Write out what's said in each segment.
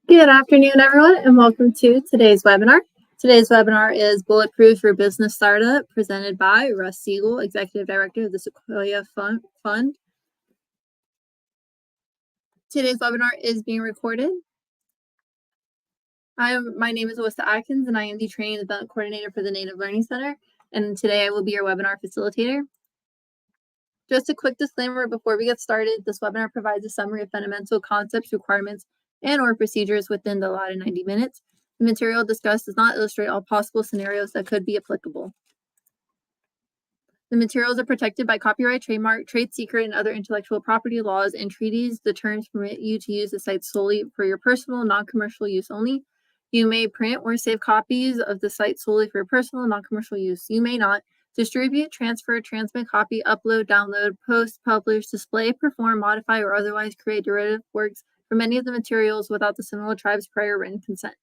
Good afternoon, everyone, and welcome to today's webinar. Today's webinar is Bulletproof Your Business Startup, presented by Russ Siegel, Executive Director of the Sequoia Fund. Today's webinar is being recorded. My name is Alyssa Atkins, and I am the Training and Development Coordinator for the Native Learning Center, and today I will be your webinar facilitator. Just a quick disclaimer before we get started, this webinar provides a summary of fundamental concepts, requirements, and/or procedures within the allotted 90 minutes. The material discussed does not illustrate all possible scenarios that could be applicable. The materials are protected by copyright, trademark, trade secret, and other intellectual property laws and treaties. The terms permit you to use the site solely for your personal, non-commercial use only. You may print or save copies of the site solely for your personal, non-commercial use. You may not distribute, transfer, transmit, copy, upload, download, post, publish, display, perform, modify, or otherwise create derivative works from any of the materials without the Seminole Tribe's prior written consent.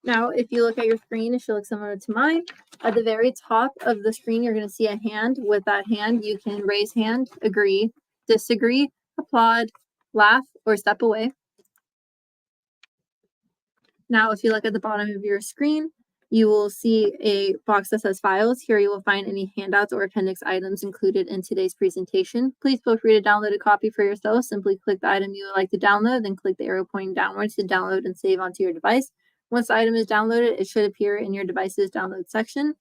Now, if you look at your screen, it should look similar to mine. At the very top of the screen, you're going to see a hand. With that hand, you can raise hand, agree, disagree, applaud, laugh, or step away. Now, if you look at the bottom of your screen, you will see a box that says files. Here you will find any handouts or appendix items included in today's presentation. Please feel free to download a copy for yourself. Simply click the item you would like to download, then click the arrow pointing downwards to download and save onto your device. Once the item is downloaded, it should appear in your device's download section.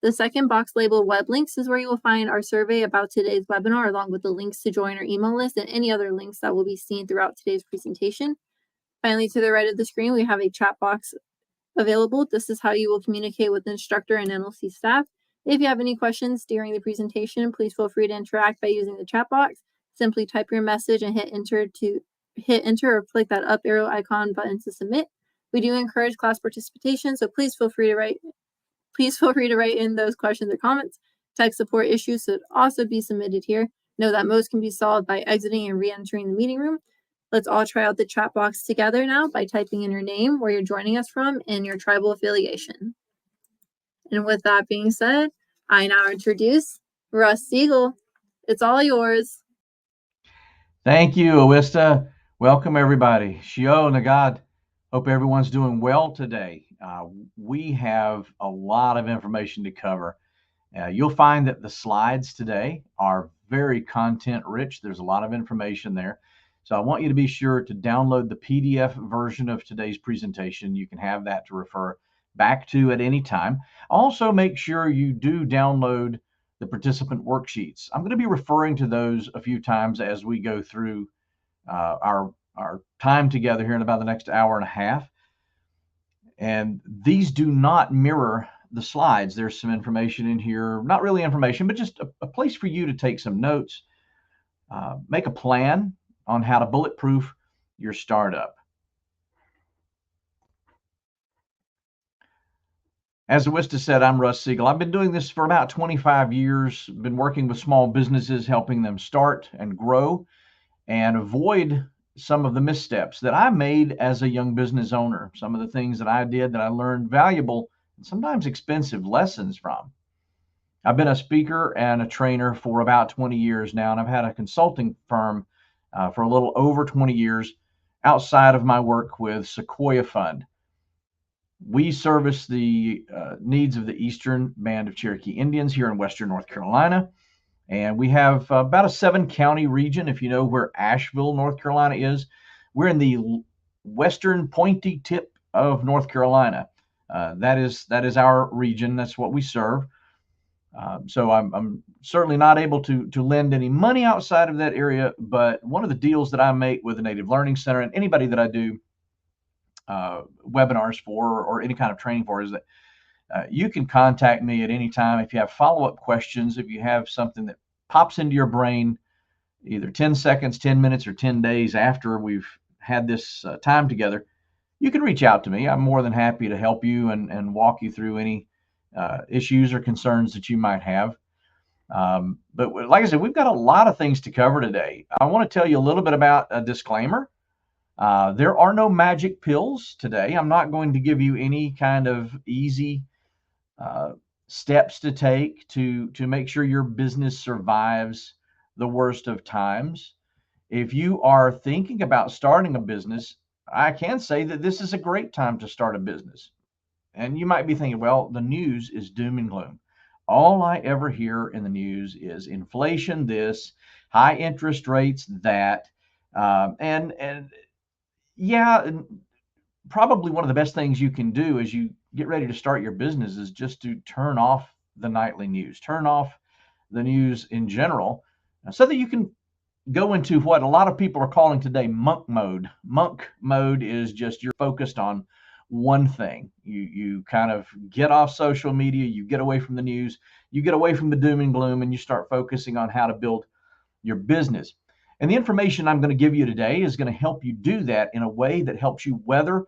The second box labeled web links is where you will find our survey about today's webinar, along with the links to join our email list and any other links that will be seen throughout today's presentation. Finally, to the right of the screen, we have a chat box available. This is how you will communicate with the instructor and NLC staff. If you have any questions during the presentation, please feel free to interact by using the chat box. Simply type your message and hit enter or click that up arrow icon button to submit. We do encourage class participation, so please feel free to write in those questions or comments. Tech support issues should also be submitted here. Know that most can be solved by exiting and re-entering the meeting room. Let's all try out the chat box together now by typing in your name, where you're joining us from, and your tribal affiliation. And with that being said, I now introduce Russ Siegel. It's all yours. Thank you, Awista. Welcome, everybody. Shio Nagad. Hope everyone's doing well today. We have a lot of information to cover. You'll find that the slides today are very content rich. There's a lot of information there. So I want you to be sure to download the PDF version of today's presentation. You can have that to refer back to at any time. Also, make sure you do download the participant worksheets. I'm going to be referring to those a few times as we go through our time together here in about the next hour and a half. And these do not mirror the slides. There's some information in here, not really information, but just a place for you to take some notes, make a plan on how to bulletproof your startup. As Awista said, I'm Russ Siegel. I've been doing this for about 25 years, been working with small businesses, helping them start and grow and avoid some of the missteps that I made as a young business owner, some of the things that I did that I learned valuable and sometimes expensive lessons from. I've been a speaker and a trainer for about 20 years now, and I've had a consulting firm for a little over 20 years outside of my work with Sequoia Fund. We service the needs of the Eastern Band of Cherokee Indians here in Western North Carolina. And we have about a 7-county region. If you know where Asheville, North Carolina is, we're in the western pointy tip of North Carolina. That is our region. That's what we serve. So I'm certainly not able to lend any money outside of that area. But one of the deals that I make with the Native Learning Center and anybody that I do webinars for or any kind of training for is that you can contact me at any time if you have follow-up questions, if you have something that pops into your brain, either 10 seconds, 10 minutes, or 10 days after we've had this time together, you can reach out to me. I'm more than happy to help you and walk you through any issues or concerns that you might have. But like I said, we've got a lot of things to cover today. I want to tell you a little bit about a disclaimer. There are no magic pills today. I'm not going to give you any kind of easy steps to take to make sure your business survives the worst of times. If you are thinking about starting a business, I can say that this is a great time to start a business. And you might be thinking, well, the news is doom and gloom. All I ever hear in the news is inflation, this, high interest rates, that, and yeah, and probably one of the best things you can do as you get ready to start your business is just to turn off the nightly news, turn off the news in general, so that you can go into what a lot of people are calling today monk mode. Monk mode is just you're focused on one thing. You kind of get off social media, you get away from the news, you get away from the doom and gloom, and you start focusing on how to build your business. And the information I'm going to give you today is going to help you do that in a way that helps you weather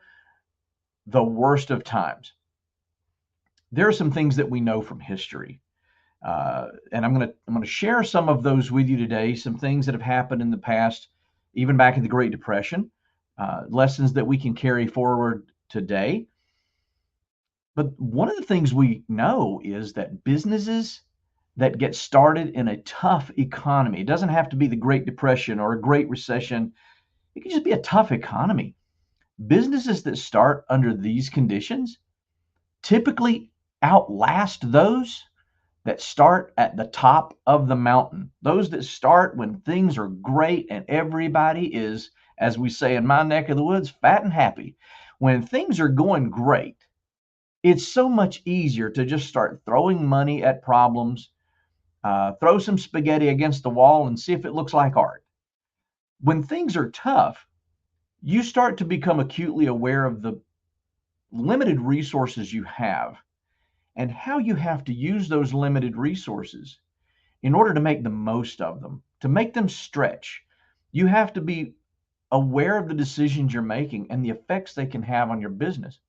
the worst of times. There are some things that we know from history. And I'm going to share some of those with you today. Some things that have happened in the past, even back in the Great Depression, lessons that we can carry forward today. But one of the things we know is that businesses that get started in a tough economy, it doesn't have to be the Great Depression or a Great Recession. It can just be a tough economy. Businesses that start under these conditions typically outlast those that start at the top of the mountain. Those that start when things are great and everybody is, as we say in my neck of the woods, fat and happy. When things are going great, it's so much easier to just start throwing money at problems, throw some spaghetti against the wall and see if it looks like art. When things are tough, you start to become acutely aware of the limited resources you have and how you have to use those limited resources in order to make the most of them, to make them stretch. You have to be aware of the decisions you're making and the effects they can have on your business.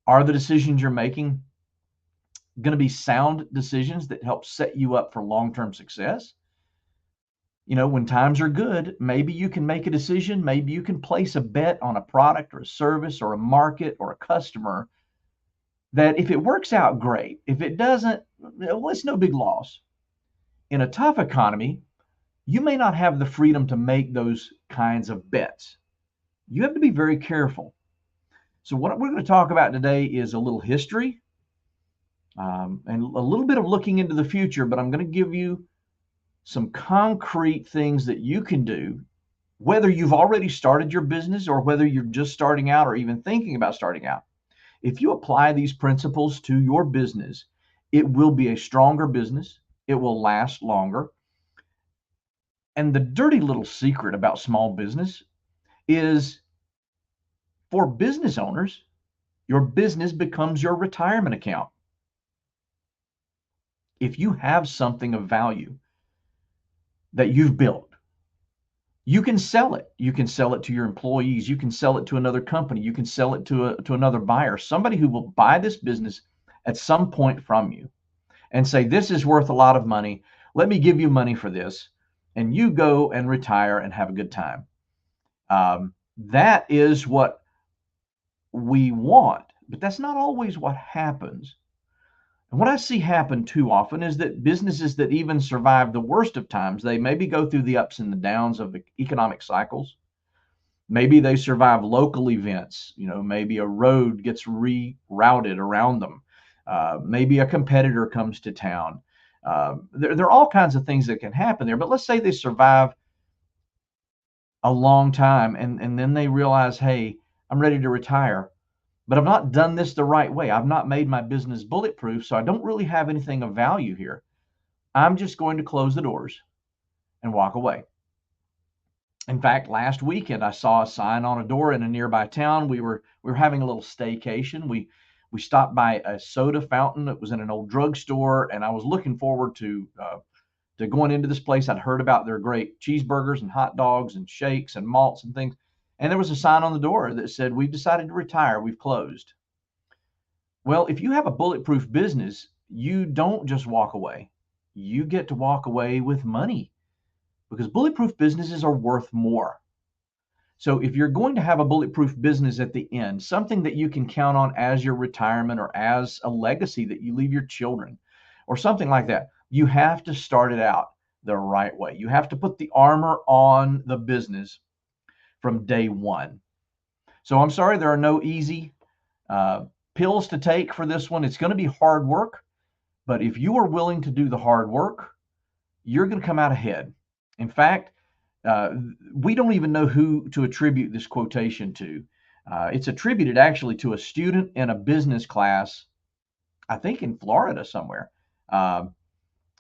Are the decisions you're making going to be sound decisions that help set you up for long-term success? When times are good, maybe you can make a decision, maybe you can place a bet on a product or a service or a market or a customer that if it works out, great. If it doesn't, well, it's no big loss. In a tough economy, you may not have the freedom to make those kinds of bets. You have to be very careful. So what we're going to talk about today is a little history and a little bit of looking into the future, but I'm going to give you some concrete things that you can do, whether you've already started your business or whether you're just starting out or even thinking about starting out. If you apply these principles to your business, it will be a stronger business. It will last longer. And the dirty little secret about small business is for business owners, your business becomes your retirement account. If you have something of value that you've built, you can sell it. You can sell it to your employees. You can sell it to another company. You can sell it to another buyer, somebody who will buy this business at some point from you and say, this is worth a lot of money. Let me give you money for this. And you go and retire and have a good time. That is what we want, but that's not always what happens. And what I see happen too often is that businesses that even survive the worst of times, they maybe go through the ups and the downs of the economic cycles. Maybe they survive local events. Maybe a road gets rerouted around them. Maybe a competitor comes to town. There are all kinds of things that can happen there. But let's say they survive a long time and then they realize, hey, I'm ready to retire. But I've not done this the right way. I've not made my business bulletproof, so I don't really have anything of value here. I'm just going to close the doors and walk away. In fact, last weekend I saw a sign on a door in a nearby town. We were having a little staycation. We stopped by a soda fountain that was in an old drugstore, and I was looking forward to going into this place. I'd heard about their great cheeseburgers and hot dogs and shakes and malts and things. And there was a sign on the door that said, we've decided to retire. We've closed. Well, if you have a bulletproof business, you don't just walk away. You get to walk away with money because bulletproof businesses are worth more. So if you're going to have a bulletproof business at the end, something that you can count on as your retirement or as a legacy that you leave your children or something like that, you have to start it out the right way. You have to put the armor on the business from day one. So I'm sorry, there are no easy pills to take for this one. It's going to be hard work, but if you are willing to do the hard work, you're going to come out ahead. In fact, we don't even know who to attribute this quotation to. It's attributed actually to a student in a business class, I think in Florida somewhere. But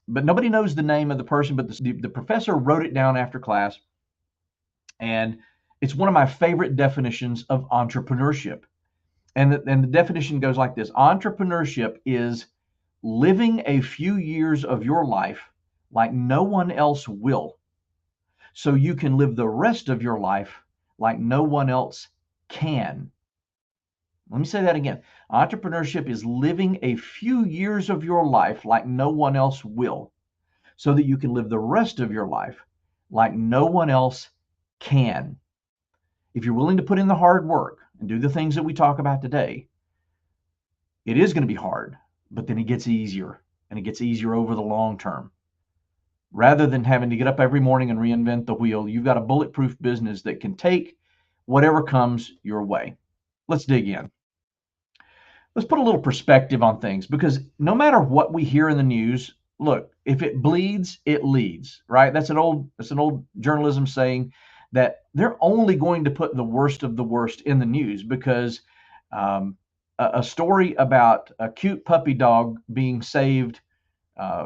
nobody knows the name of the person, but the professor wrote it down after class. And it's one of my favorite definitions of entrepreneurship. And the definition goes like this: entrepreneurship is living a few years of your life like no one else will, so you can live the rest of your life like no one else can. Let me say that again. Entrepreneurship is living a few years of your life like no one else will, so that you can live the rest of your life like no one else can. If you're willing to put in the hard work and do the things that we talk about today, it is going to be hard, but then it gets easier, and it gets easier over the long term. Rather than having to get up every morning and reinvent the wheel, you've got a bulletproof business that can take whatever comes your way. Let's dig in. Let's put a little perspective on things, because no matter what we hear in the news, look, if it bleeds, it leads, right? That's an old journalism saying, that they're only going to put the worst of the worst in the news, because a story about a cute puppy dog being saved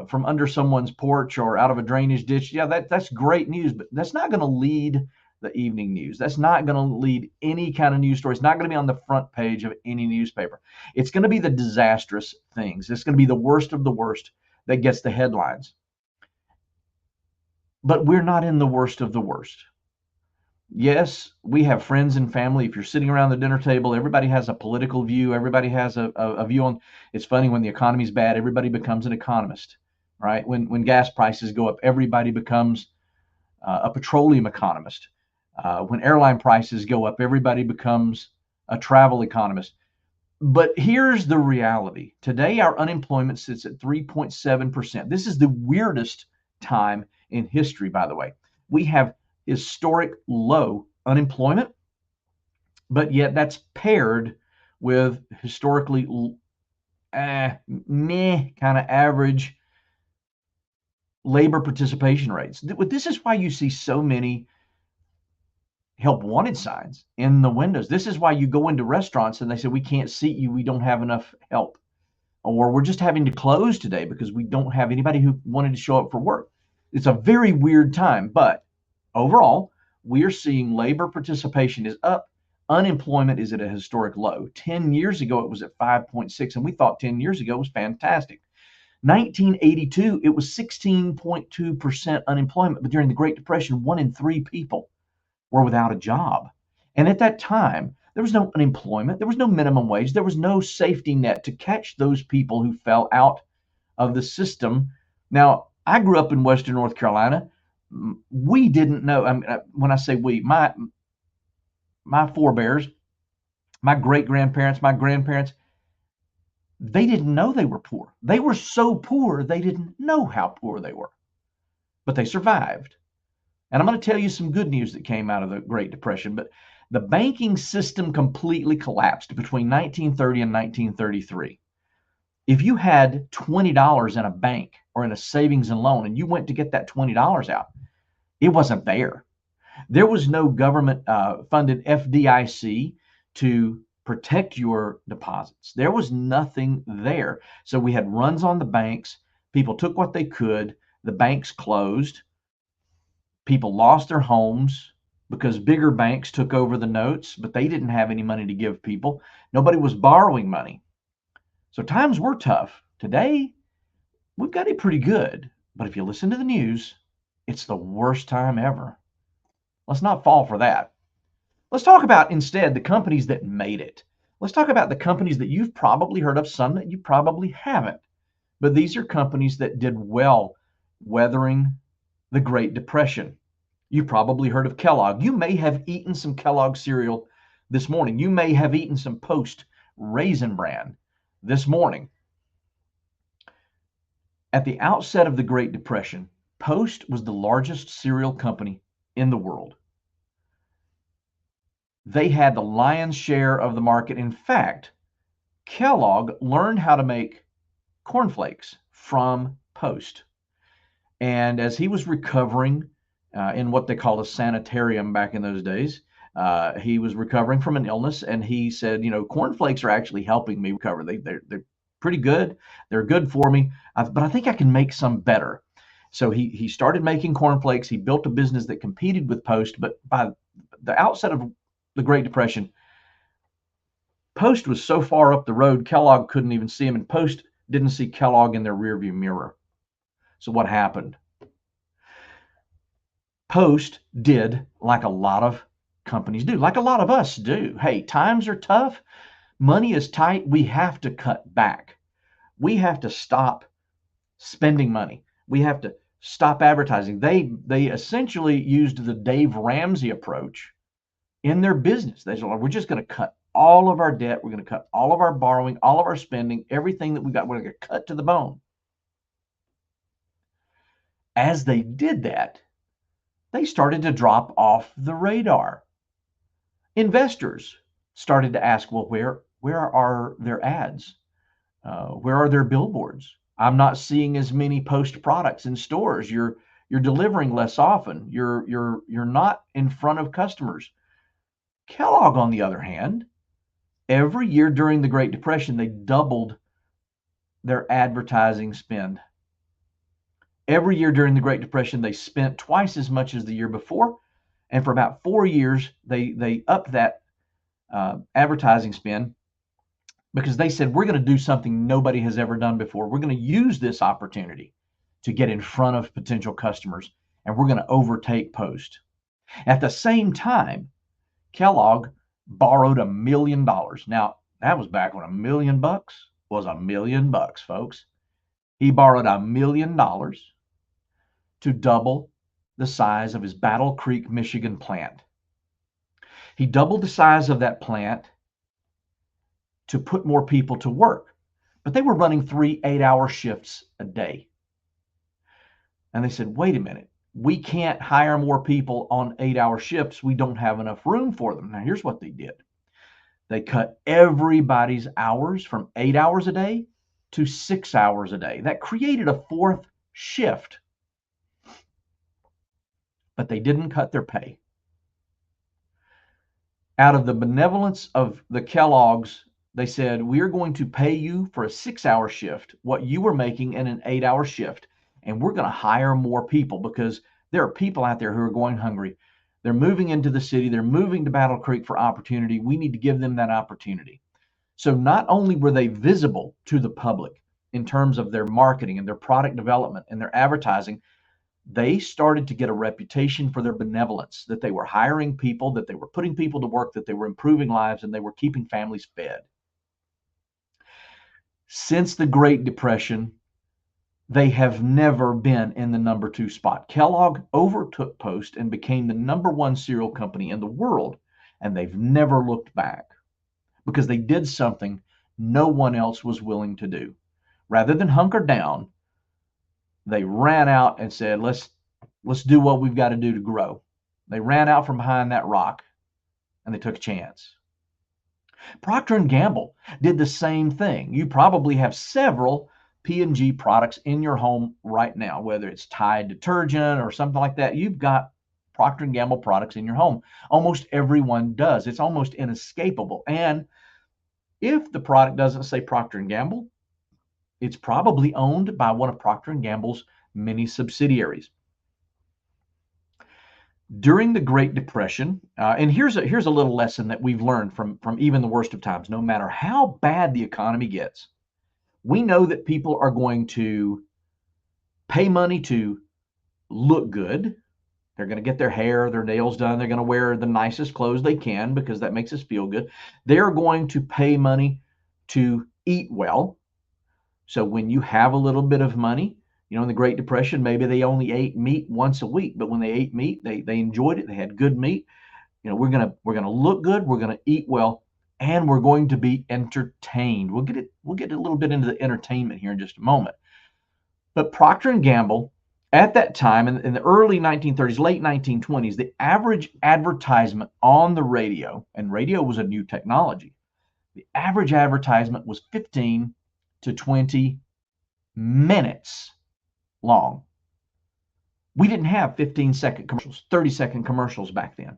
from under someone's porch or out of a drainage ditch, yeah, that's great news, but that's not going to lead the evening news. That's not going to lead any kind of news story. It's not going to be on the front page of any newspaper. It's going to be the disastrous things. It's going to be the worst of the worst that gets the headlines. But we're not in the worst of the worst. Yes, we have friends and family. If you're sitting around the dinner table, everybody has a political view. Everybody has a view on. It's funny, when the economy's bad, everybody becomes an economist, right? When gas prices go up, everybody becomes a petroleum economist. When airline prices go up, everybody becomes a travel economist. But here's the reality. Today, our unemployment sits at 3.7%. This is the weirdest time in history, by the way. We have historic low unemployment, but yet that's paired with historically kind of average labor participation rates. This is why you see so many help wanted signs in the windows. This is why you go into restaurants and they say, we can't seat you, we don't have enough help, or we're just having to close today because we don't have anybody who wanted to show up for work. It's a very weird time, but overall, we are seeing labor participation is up. Unemployment is at a historic low. 10 years ago, it was at 5.6, and we thought 10 years ago was fantastic. 1982, it was 16.2% unemployment, but during the Great Depression, 1 in 3 people were without a job. And at that time, there was no unemployment, there was no minimum wage, there was no safety net to catch those people who fell out of the system. Now, I grew up in Western North Carolina. We didn't know. I mean, when I say we, my forebears, my great grandparents, my grandparents, they didn't know they were poor. They were so poor they didn't know how poor they were, but they survived. And I'm going to tell you some good news that came out of the Great Depression. But the banking system completely collapsed between 1930 and 1933. If you had $20 in a bank or in a savings and loan, and you went to get that $20 out, it wasn't there. There was no government funded FDIC to protect your deposits. There was nothing there. So we had runs on the banks. People took what they could. The banks closed. People lost their homes because bigger banks took over the notes, but they didn't have any money to give people. Nobody was borrowing money. So times were tough. Today, we've got it pretty good. But if you listen to the news, it's the worst time ever. Let's not fall for that. Let's talk about instead the companies that made it. Let's talk about the companies that you've probably heard of, some that you probably haven't. But these are companies that did well weathering the Great Depression. You probably heard of Kellogg. You may have eaten some Kellogg cereal this morning. You may have eaten some Post Raisin Bran this morning. At the outset of the Great Depression, Post was the largest cereal company in the world. They had the lion's share of the market. In fact, Kellogg learned how to make cornflakes from Post. And as he was recovering in what they called a sanitarium back in those days, he was recovering from an illness, and he said, cornflakes are actually helping me recover. They're pretty good. They're good for me, but I think I can make some better. So he started making cornflakes. He built a business that competed with Post, but by the outset of the Great Depression, Post was so far up the road, Kellogg couldn't even see him, and Post didn't see Kellogg in their rearview mirror. So what happened? Post did like a lot of companies do, like a lot of us do. Hey, times are tough. Money is tight. We have to cut back. We have to stop spending money. We have to stop advertising. They essentially used the Dave Ramsey approach in their business. They said, we're just going to cut all of our debt. We're going to cut all of our borrowing, all of our spending, everything that we got. We're going to cut to the bone. As they did that, they started to drop off the radar. Investors started to ask, well, where are their ads? Where are their billboards? I'm not seeing as many Post products in stores. You're delivering less often. You're not in front of customers. Kellogg, on the other hand, every year during the Great Depression, they doubled their advertising spend. Every year during the Great Depression, they spent twice as much as the year before. And for about 4 years, they upped that advertising spend because they said, we're going to do something nobody has ever done before. We're going to use this opportunity to get in front of potential customers, and we're going to overtake Post. At the same time, Kellogg borrowed $1 million. Now, that was back when $1 million was $1 million, folks. He borrowed $1 million to double the size of his Battle Creek, Michigan plant. He doubled the size of that plant to put more people to work, but they were running 3 8-hour shifts a day. And they said, wait a minute, we can't hire more people on 8-hour shifts. We don't have enough room for them. Now, here's what they did. They cut everybody's hours from 8 hours a day to 6 hours a day. That created a fourth shift. But they didn't cut their pay. Out of the benevolence of the Kellogg's, they said, we are going to pay you for a 6-hour shift what you were making in an 8-hour shift, and we're going to hire more people because there are people out there who are going hungry. They're moving into the city. They're moving to Battle Creek for opportunity. We need to give them that opportunity. So not only were they visible to the public in terms of their marketing and their product development and their advertising, they started to get a reputation for their benevolence, that they were hiring people, that they were putting people to work, that they were improving lives, and they were keeping families fed. Since the Great Depression, they have never been in the number 2 spot. Kellogg overtook Post and became the number 1 cereal company in the world, and they've never looked back because they did something no one else was willing to do. Rather than hunker down, they ran out and said, let's do what we've got to do to grow. They ran out from behind that rock and they took a chance. Procter & Gamble did the same thing. You probably have several P&G products in your home right now, whether it's Tide detergent or something like that. You've got Procter & Gamble products in your home. Almost everyone does. It's almost inescapable. And if the product doesn't say Procter & Gamble, it's probably owned by one of Procter & Gamble's many subsidiaries. During the Great Depression, and here's a little lesson that we've learned from even the worst of times. No matter how bad the economy gets, we know that people are going to pay money to look good. They're going to get their hair, their nails done. They're going to wear the nicest clothes they can because that makes us feel good. They're going to pay money to eat well. So when you have a little bit of money, in the Great Depression, maybe they only ate meat once a week, but when they ate meat, they enjoyed it. They had good meat. We're gonna look good. We're gonna eat well, and we're going to be entertained. We'll get a little bit into the entertainment here in just a moment. But Procter & Gamble At that time, in the early 1930s, late 1920s, the average advertisement on the radio, and radio was a new technology, the average advertisement was 15 to 20 minutes long. We didn't have 15-second commercials, 30-second commercials back then.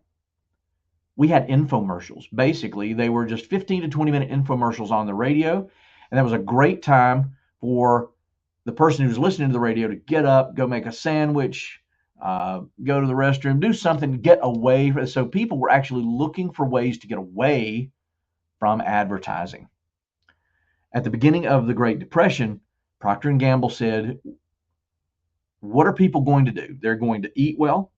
We had infomercials. Basically, they were just 15 to 20-minute infomercials on the radio, and that was a great time for the person who's listening to the radio to get up, go make a sandwich, go to the restroom, do something to get away. So people were actually looking for ways to get away from advertising. At the beginning of the Great Depression, Procter & Gamble said, what are people going to do? They're going to eat well,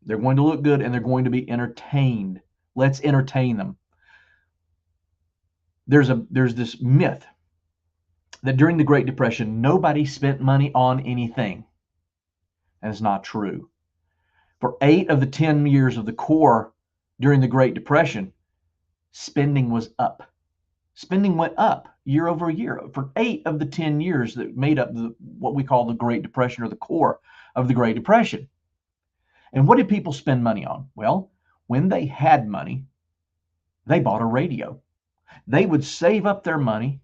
they're going to look good, and they're going to be entertained. Let's entertain them. There's this myth that during the Great Depression, nobody spent money on anything. And it's not true. For 8 of the 10 years of the core during the Great Depression, spending was up. Spending went up year over year. For 8 of the 10 years that made up what we call the Great Depression, or the core of the Great Depression. And what did people spend money on? Well, when they had money, they bought a radio. They would save up their money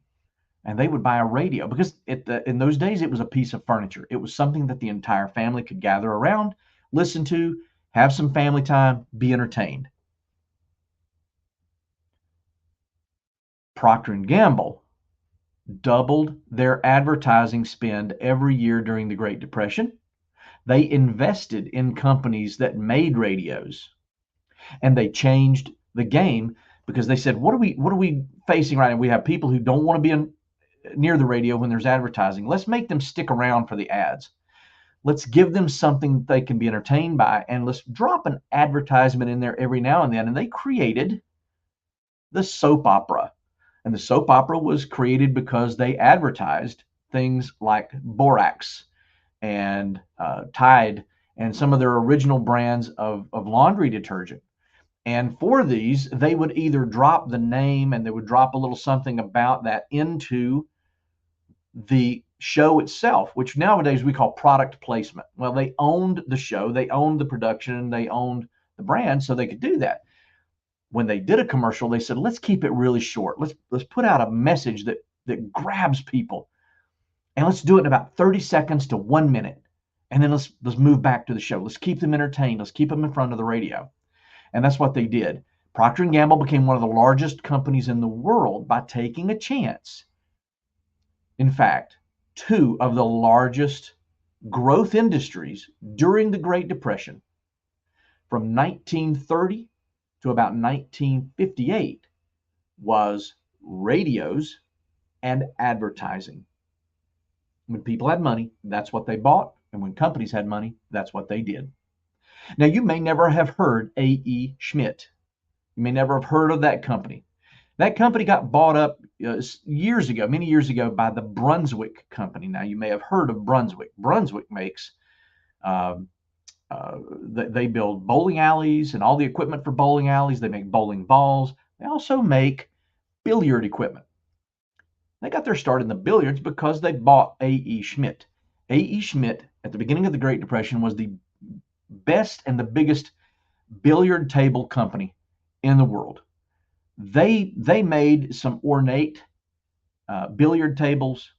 and they would buy a radio, because in those days it was a piece of furniture. It was something that the entire family could gather around, listen to, have some family time, be entertained. Procter & Gamble doubled their advertising spend every year during the Great Depression. They invested in companies that made radios, and they changed the game because they said, what are we facing right now? We have people who don't want to be near the radio when there's advertising. Let's make them stick around for the ads. Let's give them something they can be entertained by, and let's drop an advertisement in there every now and then. And they created the soap opera. And the soap opera was created because they advertised things like Borax and Tide and some of their original brands of laundry detergent. And for these, they would either drop the name, and they would drop a little something about that into the show itself, which nowadays we call product placement. Well, they owned the show, they owned the production, they owned the brand, so they could do that. When they did a commercial, they said, let's keep it really short. Let's put out a message that grabs people, and let's do it in about 30 seconds to 1 minute. And then let's move back to the show. Let's keep them entertained. Let's keep them in front of the radio. And that's what they did. Procter & Gamble became one of the largest companies in the world by taking a chance. In fact, 2 of the largest growth industries during the Great Depression, from 1930 to about 1958, was radios and advertising. When people had money, that's what they bought. And when companies had money, that's what they did. Now, you may never have heard A.E. Schmidt. You may never have heard of that company. That company got bought up years ago, many years ago, by the Brunswick Company. Now, you may have heard of Brunswick. Brunswick makes, they build bowling alleys and all the equipment for bowling alleys. They make bowling balls. They also make billiard equipment. They got their start in the billiards because they bought A.E. Schmidt. A.E. Schmidt, at the beginning of the Great Depression, was the best and the biggest billiard table company in the world. They made some ornate billiard tables.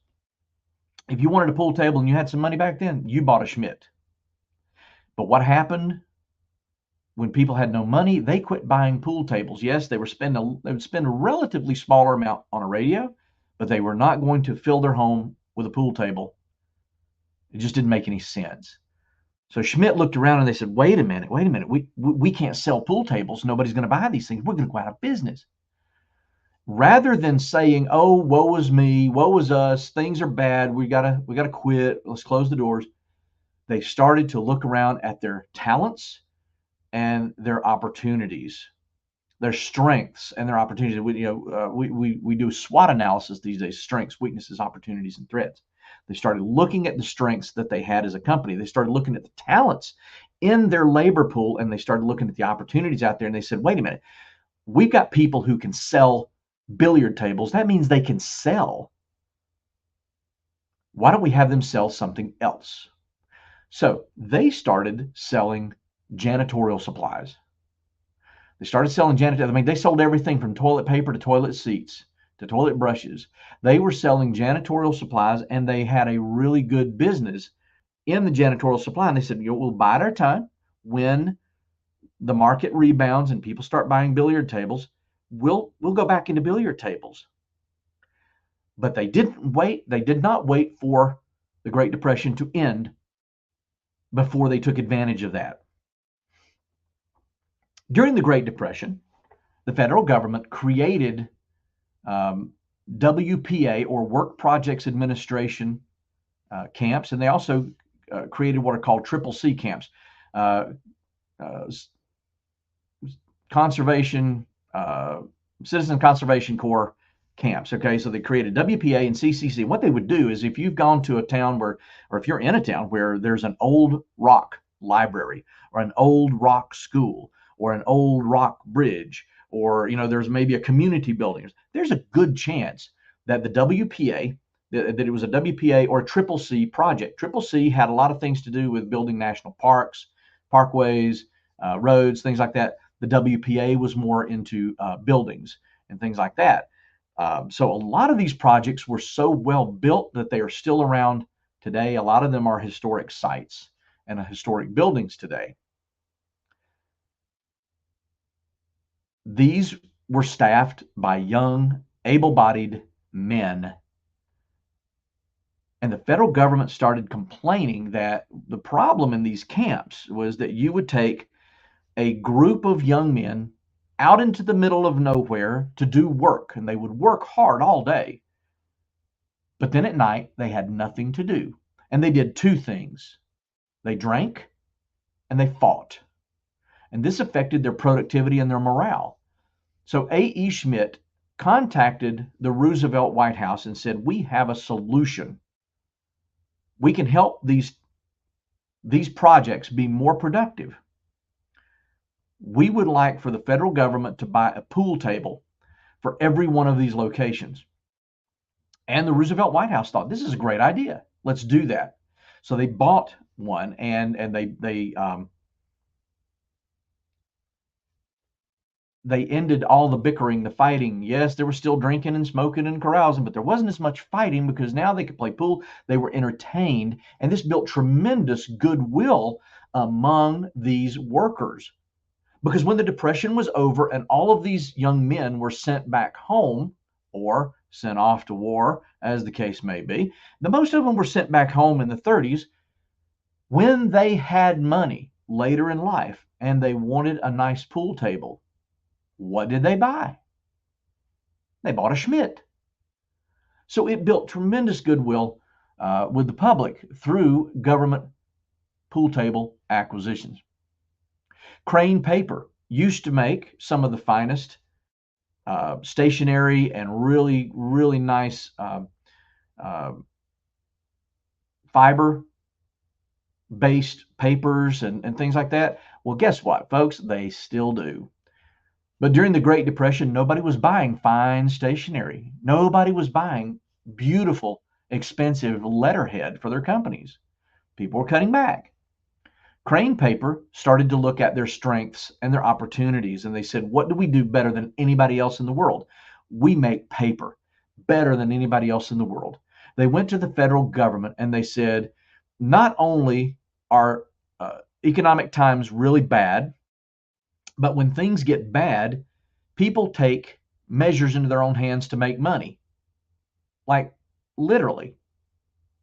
If you wanted a pool table and you had some money back then, you bought a Schmidt. But what happened when people had no money? They quit buying pool tables. Yes, they would spend a relatively smaller amount on a radio, but they were not going to fill their home with a pool table. It just didn't make any sense. So Schmidt looked around and they said, wait a minute. We can't sell pool tables. Nobody's going to buy these things. We're going to go out of business. Rather than saying, oh, woe is me, woe is us, things are bad, we gotta quit, let's close the doors, they started to look around at their talents and their opportunities, their strengths and their opportunities. We do SWOT analysis these days: strengths, weaknesses, opportunities, and threats. They started looking at the strengths that they had as a company. They started looking at the talents in their labor pool, and they started looking at the opportunities out there. And they said, wait a minute, we've got people who can sell billiard tables. That means they can sell. Why don't we have them sell something else? So they started selling janitorial supplies. They started selling janitorial. I mean, they sold everything from toilet paper to toilet seats to toilet brushes. They were selling janitorial supplies, and they had a really good business in the janitorial supply. And they said, we'll bide our time. When the market rebounds and people start buying billiard tables, we'll go back into billiard tables. But they didn't wait. They did not wait for the Great Depression to end before they took advantage of that. During the Great Depression, the federal government created WPA, or Work Projects Administration camps, and they also created what are called CCC camps, conservation, Citizen Conservation Corps camps. Okay, so they created WPA and CCC. What they would do is, if you've gone to a town where, or if you're in a town where there's an old rock library, or an old rock school, or an old rock bridge, or there's maybe a community building, there's a good chance that the WPA, that it was a WPA or a CCC project. CCC had a lot of things to do with building national parks, parkways, roads, things like that. The WPA was more into buildings and things like that. So a lot of these projects were so well built that they are still around today. A lot of them are historic sites and historic buildings today. These were staffed by young, able-bodied men. And the federal government started complaining that the problem in these camps was that you would take a group of young men out into the middle of nowhere to do work, and they would work hard all day. But then at night, they had nothing to do. And they did two things. They drank and they fought. And this affected their productivity and their morale. So A.E. Schmidt contacted the Roosevelt White House and said, we have a solution. We can help these projects be more productive. We would like for the federal government to buy a pool table for every one of these locations. And the Roosevelt White House thought, this is a great idea. Let's do that. So they bought one, and they ended all the bickering, the fighting. Yes, there was still drinking and smoking and carousing, but there wasn't as much fighting because now they could play pool. They were entertained, and this built tremendous goodwill among these workers. Because when the Depression was over and all of these young men were sent back home, or sent off to war, as the case may be, most of them were sent back home in the 30s. When they had money later in life and they wanted a nice pool table, what did they buy? They bought a Schmidt. So it built tremendous goodwill with the public through government pool table acquisitions. Crane Paper used to make some of the finest stationery and really, really nice fiber-based papers and things like that. Well, guess what, folks? They still do. But during the Great Depression, nobody was buying fine stationery. Nobody was buying beautiful, expensive letterhead for their companies. People were cutting back. Crane Paper started to look at their strengths and their opportunities, and they said, what do we do better than anybody else in the world? We make paper better than anybody else in the world. They went to the federal government and they said, not only are economic times really bad, but when things get bad, people take measures into their own hands to make money. Like literally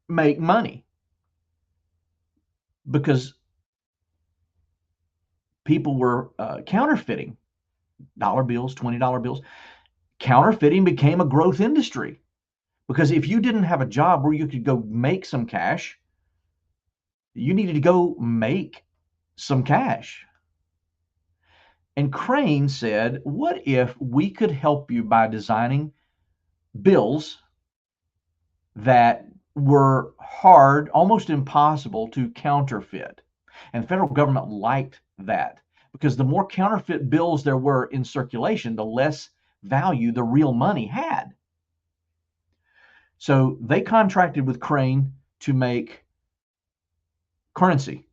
make money. Because people were counterfeiting dollar bills, $20 bills. Counterfeiting became a growth industry. Because if you didn't have a job where you could go make some cash, you needed to go make some cash. And Crane said, what if we could help you by designing bills that were hard, almost impossible to counterfeit? And the federal government liked that, because the more counterfeit bills there were in circulation, the less value the real money had. So they contracted with Crane to make currency.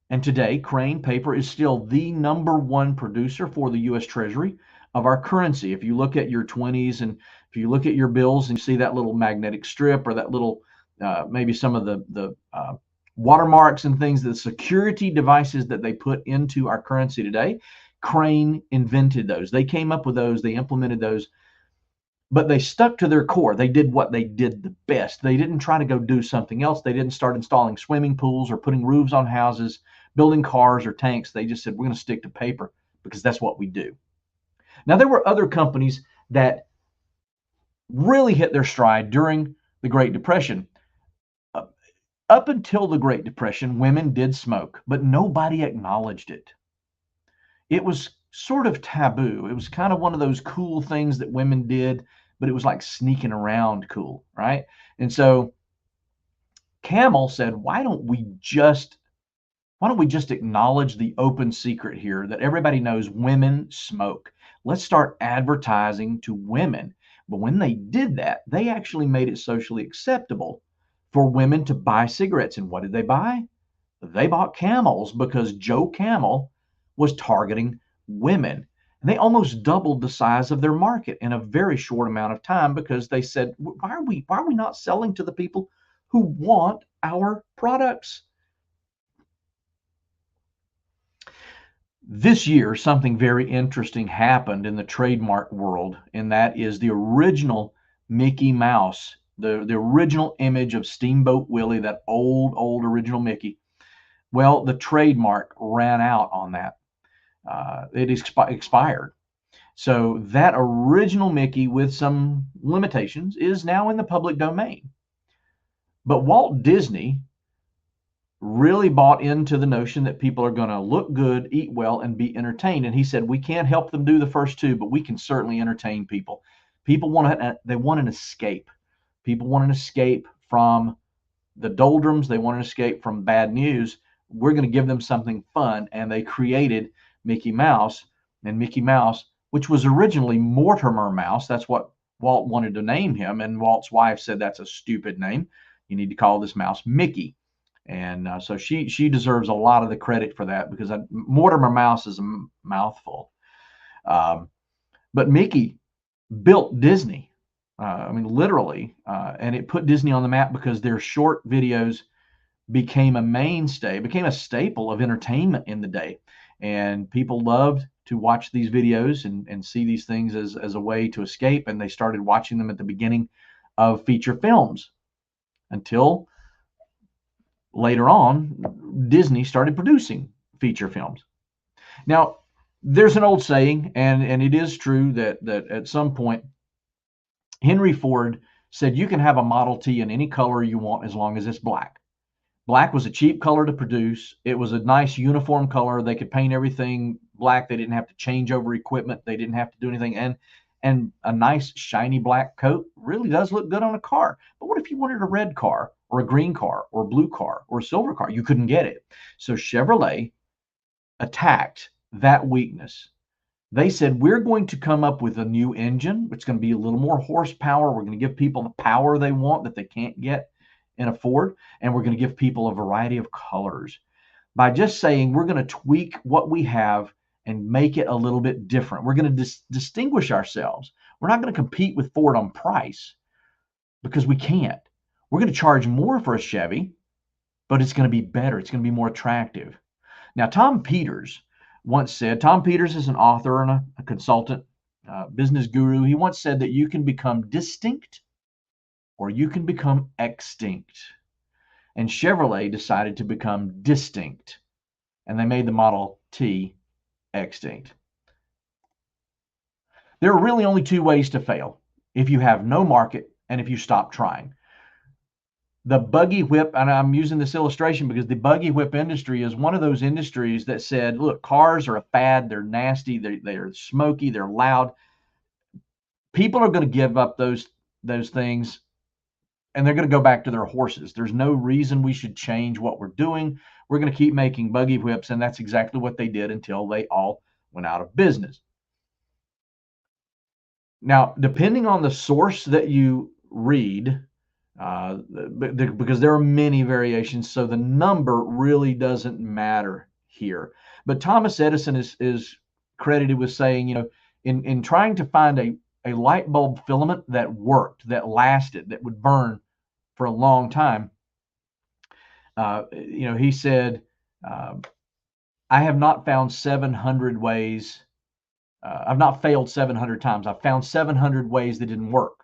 And today, Crane paper is still the #1 producer for the U.S. Treasury of our currency. If you look at your 20s and if you look at your bills and you see that little magnetic strip or that little, maybe some of the watermarks and things, the security devices that they put into our currency today, Crane invented those. They came up with those, they implemented those, but they stuck to their core. They did what they did the best. They didn't try to go do something else. They didn't start installing swimming pools or putting roofs on houses, building cars or tanks. They just said, we're going to stick to paper because that's what we do. Now, there were other companies that really hit their stride during the Great Depression. Up until the Great Depression, women did smoke, but nobody acknowledged it. It was sort of taboo. It was kind of one of those cool things that women did, but it was like sneaking around cool, right? And so Camel said, why don't we just acknowledge the open secret here that everybody knows women smoke? Let's start advertising to women. But when they did that, they actually made it socially acceptable for women to buy cigarettes. And what did they buy? They bought Camels because Joe Camel was targeting women. And they almost doubled the size of their market in a very short amount of time because they said, why are we not selling to the people who want our products? This year, something very interesting happened in the trademark world, and that is the original Mickey Mouse, the original image of Steamboat Willie, that old original Mickey. Well, the trademark ran out on that. It expired. So that original Mickey, with some limitations, is now in the public domain. But Walt Disney really bought into the notion that people are going to look good, eat well, and be entertained. And he said, we can't help them do the first two, but we can certainly entertain people. People want an escape. People want an escape from the doldrums. They want an escape from bad news. We're going to give them something fun. And they created Mickey Mouse. And Mickey Mouse, which was originally Mortimer Mouse, that's what Walt wanted to name him. And Walt's wife said, that's a stupid name. You need to call this mouse Mickey. And so she deserves a lot of the credit for that, because Mortimer Mouse is a mouthful. But Mickey built Disney. Literally, and it put Disney on the map because their short videos became a mainstay, became a staple of entertainment in the day. And people loved to watch these videos and see these things as a way to escape. And they started watching them at the beginning of feature films until later on, Disney started producing feature films. Now, there's an old saying, and it is true, that at some point, Henry Ford said, you can have a Model T in any color you want as long as it's black. Black was a cheap color to produce. It was a nice uniform color. They could paint everything black. They didn't have to change over equipment. They didn't have to do anything. And a nice shiny black coat really does look good on a car. But what if you wanted a red car or a green car or a blue car or a silver car? You couldn't get it. So Chevrolet attacked that weakness. They said, we're going to come up with a new engine. It's going to be a little more horsepower. We're going to give people the power they want that they can't get in a Ford. And we're going to give people a variety of colors. By just saying, we're going to tweak what we have and make it a little bit different. We're going to distinguish ourselves. We're not going to compete with Ford on price because we can't. We're going to charge more for a Chevy, but it's going to be better. It's going to be more attractive. Now, Tom Peters once said, Tom Peters is an author and a consultant, business guru. He once said that you can become distinct or you can become extinct. And Chevrolet decided to become distinct, and they made the Model T extinct. There are really only two ways to fail: if you have no market and if you stop trying. The buggy whip, and I'm using this illustration because the buggy whip industry is one of those industries that said, look, cars are a fad, they're nasty, they're smoky, they're loud. People are going to give up those things, and they're going to go back to their horses. There's no reason we should change what we're doing. We're going to keep making buggy whips, and that's exactly what they did until they all went out of business. Now, depending on the source that you read, because there are many variations, so the number really doesn't matter here. But Thomas Edison is credited with saying, in trying to find a light bulb filament that worked, that lasted, that would burn for a long time, he said, I have not found 700 ways. I've not failed 700 times. I've found 700 ways that didn't work.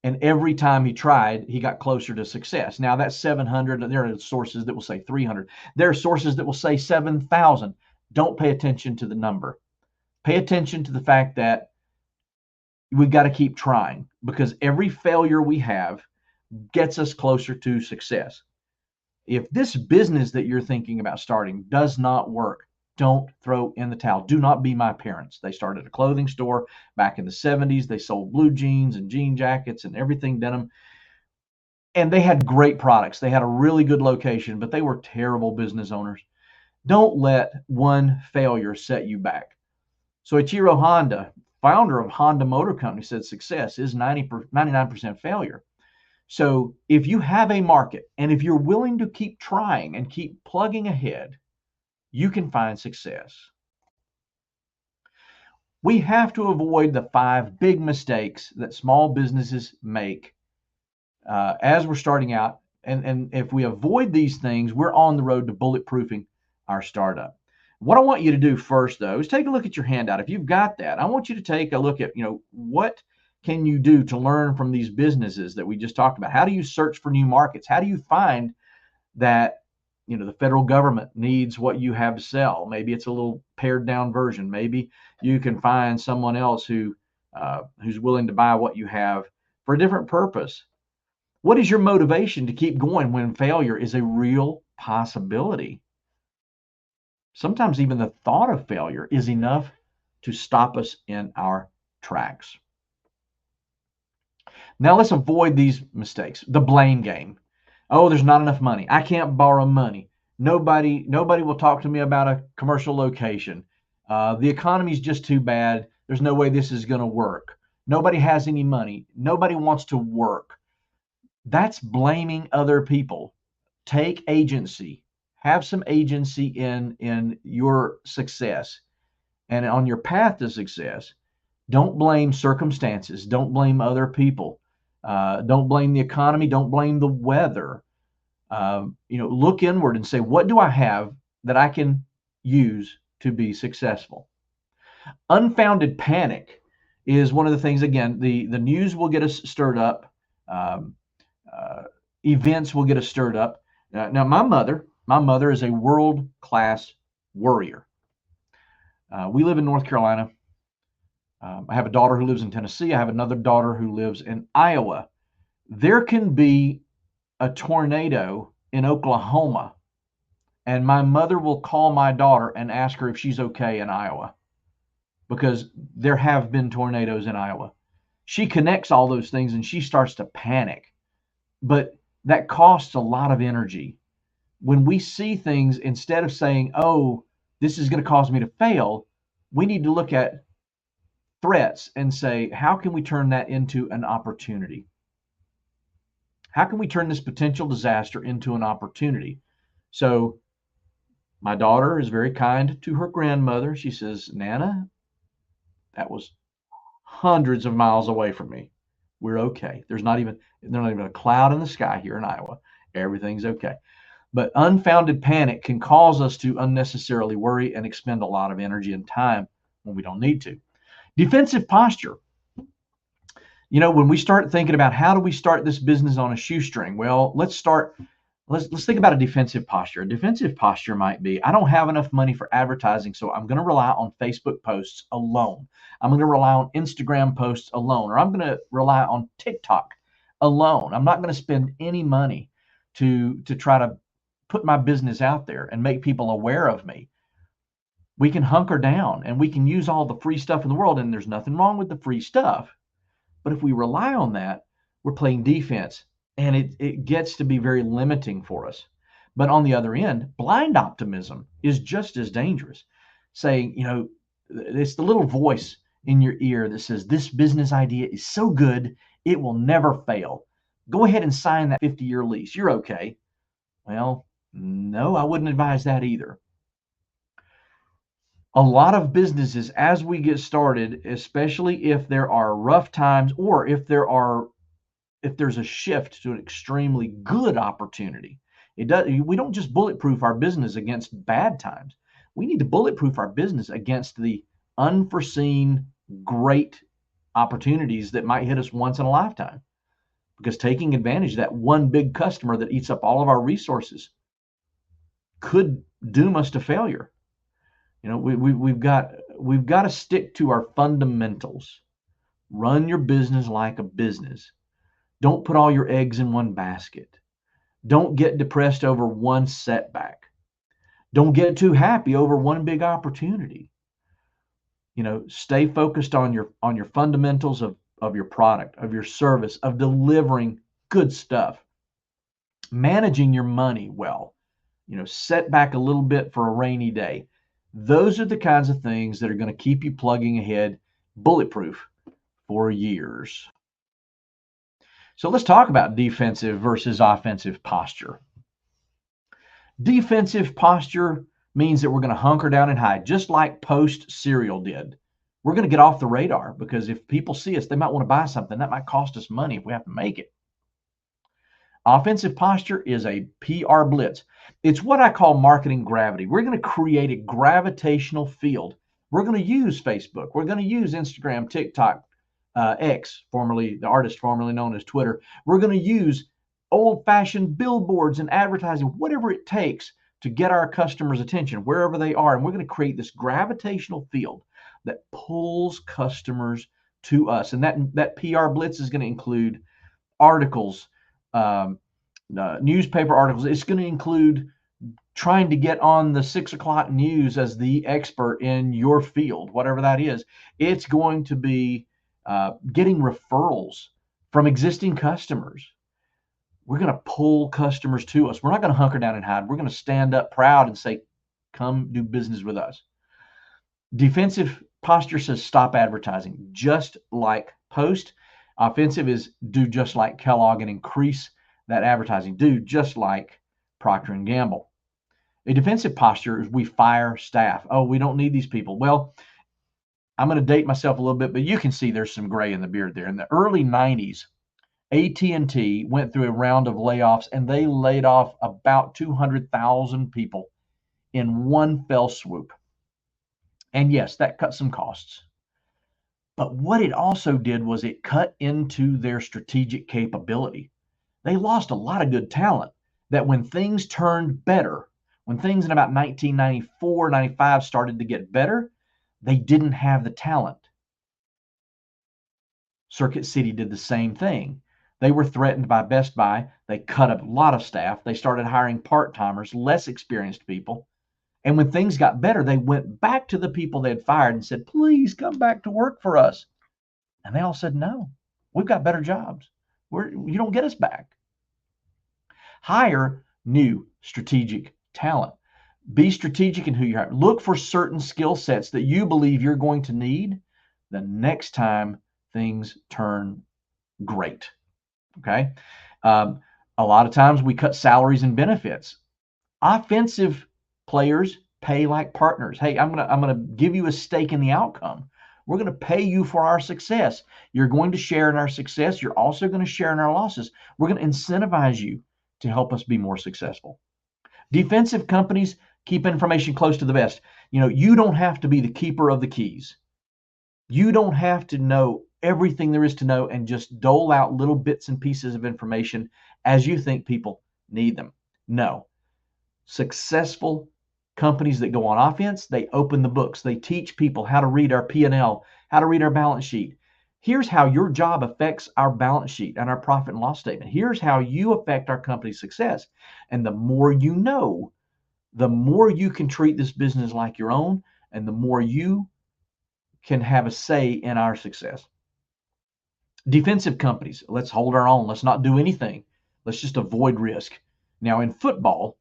And every time he tried, he got closer to success. Now that's 700. There are sources that will say 300. There are sources that will say 7,000. Don't pay attention to the number. Pay attention to the fact that we've got to keep trying, because every failure we have gets us closer to success. If this business that you're thinking about starting does not work, don't throw in the towel. Do not be my parents. They started a clothing store back in the 70s. They sold blue jeans and jean jackets and everything denim. And they had great products. They had a really good location, but they were terrible business owners. Don't let one failure set you back. So Ichiro Honda, founder of Honda Motor Company, said success is 99% failure. So if you have a market and if you're willing to keep trying and keep plugging ahead, you can find success. We have to avoid the 5 big mistakes that small businesses make as we're starting out. And if we avoid these things, we're on the road to bulletproofing our startup. What I want you to do first, though, is take a look at your handout. If you've got that, I want you to take a look at, what can you do to learn from these businesses that we just talked about? How do you search for new markets? How do you find that, the federal government needs what you have to sell? Maybe it's a little pared down version. Maybe you can find someone else who's willing to buy what you have for a different purpose. What is your motivation to keep going when failure is a real possibility? Sometimes even the thought of failure is enough to stop us in our tracks. Now let's avoid these mistakes. The blame game. Oh, there's not enough money. I can't borrow money. Nobody will talk to me about a commercial location. The economy's just too bad. There's no way this is going to work. Nobody has any money. Nobody wants to work. That's blaming other people. Take agency. Have some agency in your success and on your path to success. Don't blame circumstances. Don't blame other people. Don't blame the economy. Don't blame the weather. Look inward and say, what do I have that I can use to be successful? Unfounded panic is one of the things. Again, the news will get us stirred up. Events will get us stirred up. Now, my mother is a world-class worrier. We live in North Carolina. I have a daughter who lives in Tennessee. I have another daughter who lives in Iowa. There can be a tornado in Oklahoma, and my mother will call my daughter and ask her if she's okay in Iowa, because there have been tornadoes in Iowa. She connects all those things and she starts to panic. But that costs a lot of energy. When we see things, instead of saying, oh, this is going to cause me to fail, we need to look at threats and say, how can we turn that into an opportunity? How can we turn this potential disaster into an opportunity? So my daughter is very kind to her grandmother. She says, Nana, that was hundreds of miles away from me. We're okay. There's not even a cloud in the sky here in Iowa. Everything's okay. But unfounded panic can cause us to unnecessarily worry and expend a lot of energy and time when we don't need to. Defensive posture. When we start thinking about how do we start this business on a shoestring, well, let's think about a defensive posture. A defensive posture might be, I don't have enough money for advertising, so I'm going to rely on Facebook posts alone. I'm going to rely on Instagram posts alone, or I'm going to rely on TikTok alone. I'm not going to spend any money to try to put my business out there and make people aware of me. We can hunker down and we can use all the free stuff in the world, and there's nothing wrong with the free stuff. But if we rely on that, we're playing defense, and it gets to be very limiting for us. But on the other end, blind optimism is just as dangerous. Saying, it's the little voice in your ear that says, this business idea is so good, It will never fail. Go ahead and sign that 50-year lease. You're okay. Well, no, I wouldn't advise that either. A lot of businesses, as we get started, especially if there are rough times or if there's a shift to an extremely good opportunity, we don't just bulletproof our business against bad times. We need to bulletproof our business against the unforeseen great opportunities that might hit us once in a lifetime. Because taking advantage of that one big customer that eats up all of our resources could doom us to failure. We've got to stick to our fundamentals. Run your business like a business. Don't put all your eggs in one basket. Don't get depressed over one setback. Don't get too happy over one big opportunity. Stay focused on your fundamentals of your product, of your service, of delivering good stuff, managing your money well, set back a little bit for a rainy day. Those are the kinds of things that are going to keep you plugging ahead, bulletproof for years. So let's talk about defensive versus offensive posture. Defensive posture means that we're going to hunker down and hide, just like Post cereal did. We're going to get off the radar because if people see us, they might want to buy something. That might cost us money if we have to make it. Offensive posture is a PR blitz. It's what I call marketing gravity. We're going to create a gravitational field. We're going to use Facebook. We're going to use Instagram, TikTok, X, the artist formerly known as Twitter. We're going to use old-fashioned billboards and advertising, whatever it takes to get our customers' attention wherever they are. And we're going to create this gravitational field that pulls customers to us. And that PR blitz is going to include articles, newspaper articles. It's going to include trying to get on the 6 o'clock news as the expert in your field, whatever that is. It's going to be getting referrals from existing customers. We're going to pull customers to us. We're not going to hunker down and hide. We're going to stand up proud and say, come do business with us. Defensive posture says stop advertising, just like Post. Offensive is do just like Kellogg and increase that advertising. Do just like Procter & Gamble. A defensive posture is we fire staff. Oh, we don't need these people. Well, I'm going to date myself a little bit, but you can see there's some gray in the beard there. In the early 90s, AT&T went through a round of layoffs, and they laid off about 200,000 people in one fell swoop. And yes, that cut some costs. But what it also did was it cut into their strategic capability. They lost a lot of good talent that when things turned better, when things in about 1994, 95 started to get better, they didn't have the talent. Circuit City did the same thing. They were threatened by Best Buy. They cut a lot of staff. They started hiring part-timers, less experienced people. And when things got better, they went back to the people they had fired and said, please come back to work for us. And they all said, no, we've got better jobs. You don't get us back. Hire new strategic talent. Be strategic in who you hire. Look for certain skill sets that you believe you're going to need the next time things turn great. Okay. A lot of times we cut salaries and benefits. Offensive players pay like partners. Hey, I'm gonna give you a stake in the outcome. We're going to pay you for our success. You're going to share in our success. You're also going to share in our losses. We're going to incentivize you to help us be more successful. Defensive companies keep information close to the vest. You don't have to be the keeper of the keys. You don't have to know everything there is to know and just dole out little bits and pieces of information as you think people need them. No. Successful companies that go on offense, they open the books. They teach people how to read our P&L, how to read our balance sheet. Here's how your job affects our balance sheet and our profit and loss statement. Here's how you affect our company's success. And the more you know, the more you can treat this business like your own, and the more you can have a say in our success. Defensive companies, let's hold our own. Let's not do anything. Let's just avoid risk. Now in football,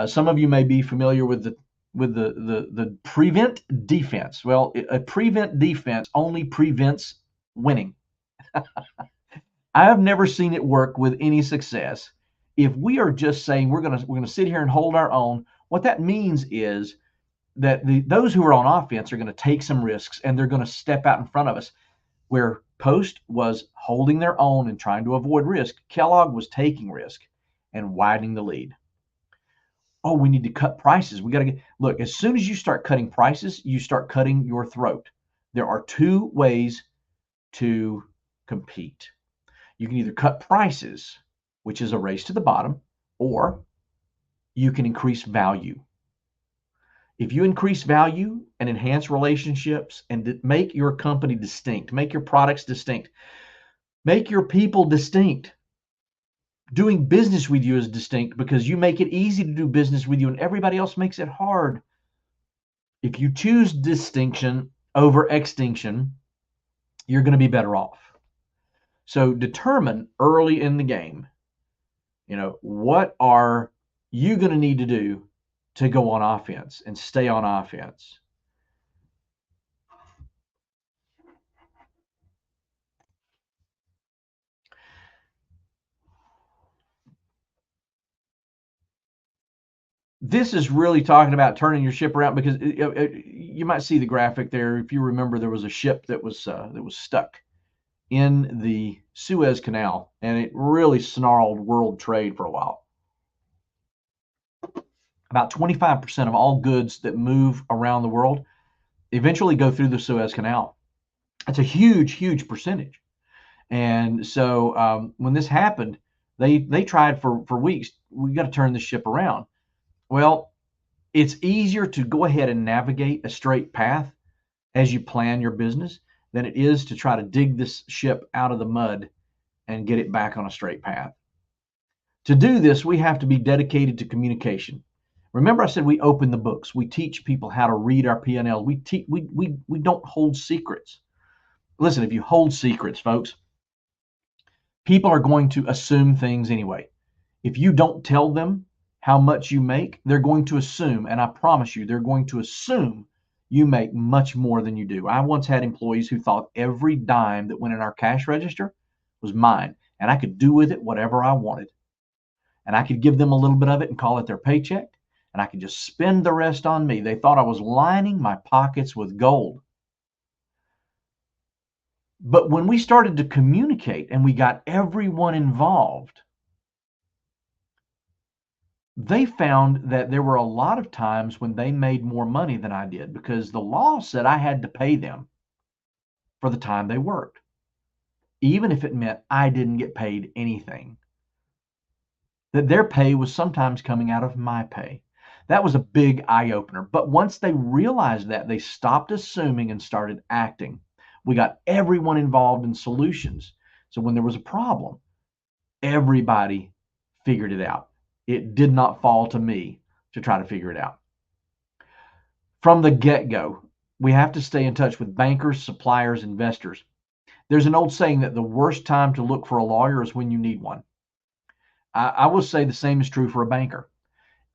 some of you may be familiar with the prevent defense. Well, a prevent defense only prevents winning. I have never seen it work with any success. If we are just saying we're gonna sit here and hold our own, what that means is that those who are on offense are going to take some risks and they're going to step out in front of us. Where Post was holding their own and trying to avoid risk, Kellogg was taking risk and widening the lead. Oh, we need to cut prices. We got to look, as soon as you start cutting prices, you start cutting your throat. There are two ways to compete. You can either cut prices, which is a race to the bottom, or you can increase value. If you increase value and enhance relationships and make your company distinct, make your products distinct, make your people distinct, doing business with you is distinct because you make it easy to do business with you and everybody else makes it hard. If you choose distinction over extinction, you're going to be better off. So determine early in the game, what are you going to need to do to go on offense and stay on offense? This is really talking about turning your ship around because you might see the graphic there. If you remember, there was a ship that was stuck in the Suez Canal, and it really snarled world trade for a while. About 25% of all goods that move around the world eventually go through the Suez Canal. That's a huge, huge percentage. And so when this happened, they tried for weeks. We got to turn this ship around. Well, it's easier to go ahead and navigate a straight path as you plan your business than it is to try to dig this ship out of the mud and get it back on a straight path. To do this, we have to be dedicated to communication. Remember I said we open the books. We teach people how to read our P&L. We don't hold secrets. Listen, if you hold secrets, folks, people are going to assume things anyway. If you don't tell them how much you make, they're going to assume, and I promise you, they're going to assume you make much more than you do. I once had employees who thought every dime that went in our cash register was mine, and I could do with it whatever I wanted. And I could give them a little bit of it and call it their paycheck, and I could just spend the rest on me. They thought I was lining my pockets with gold. But when we started to communicate and we got everyone involved, they found that there were a lot of times when they made more money than I did because the law said I had to pay them for the time they worked, even if it meant I didn't get paid anything. That their pay was sometimes coming out of my pay. That was a big eye-opener. But once they realized that, they stopped assuming and started acting. We got everyone involved in solutions. So when there was a problem, everybody figured it out. It did not fall to me to try to figure it out. From the get-go, we have to stay in touch with bankers, suppliers, investors. There's an old saying that the worst time to look for a lawyer is when you need one. I will say the same is true for a banker.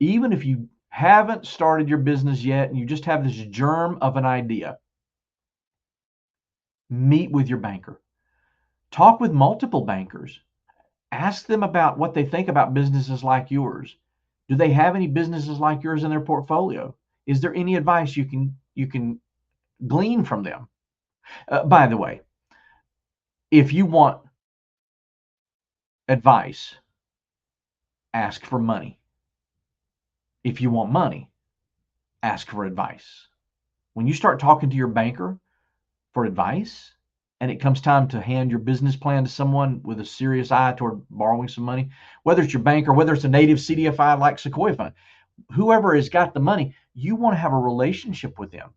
Even if you haven't started your business yet and you just have this germ of an idea, meet with your banker. Talk with multiple bankers. Ask them about what they think about businesses like yours. Do they have any businesses like yours in their portfolio? Is there any advice you can glean from them? By the way, if you want advice, ask for money. If you want money, ask for advice. When you start talking to your banker for advice, and it comes time to hand your business plan to someone with a serious eye toward borrowing some money, whether it's your banker, whether it's a native CDFI like Sequoia Fund, whoever has got the money, you want to have a relationship with them.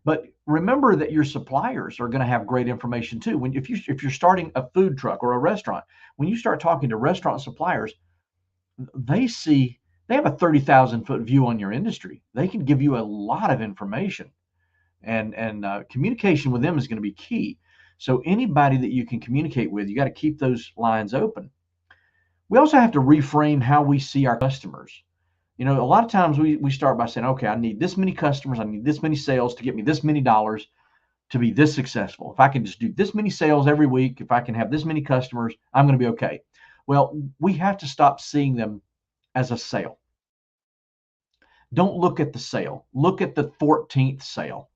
But remember that your suppliers are going to have great information too. If you're starting a food truck or a restaurant, when you start talking to restaurant suppliers, they have a 30,000-foot view on your industry. They can give you a lot of information. And communication with them is going to be key. So anybody that you can communicate with, you got to keep those lines open. We also have to reframe how we see our customers. A lot of times we start by saying, okay, I need this many customers, I need this many sales to get me this many dollars. to be this successful. If I can just do this many sales every week, if I can have this many customers, I'm going to be okay. Well, we have to stop seeing them as a sale. Don't look at the sale. Look at the 14th sale.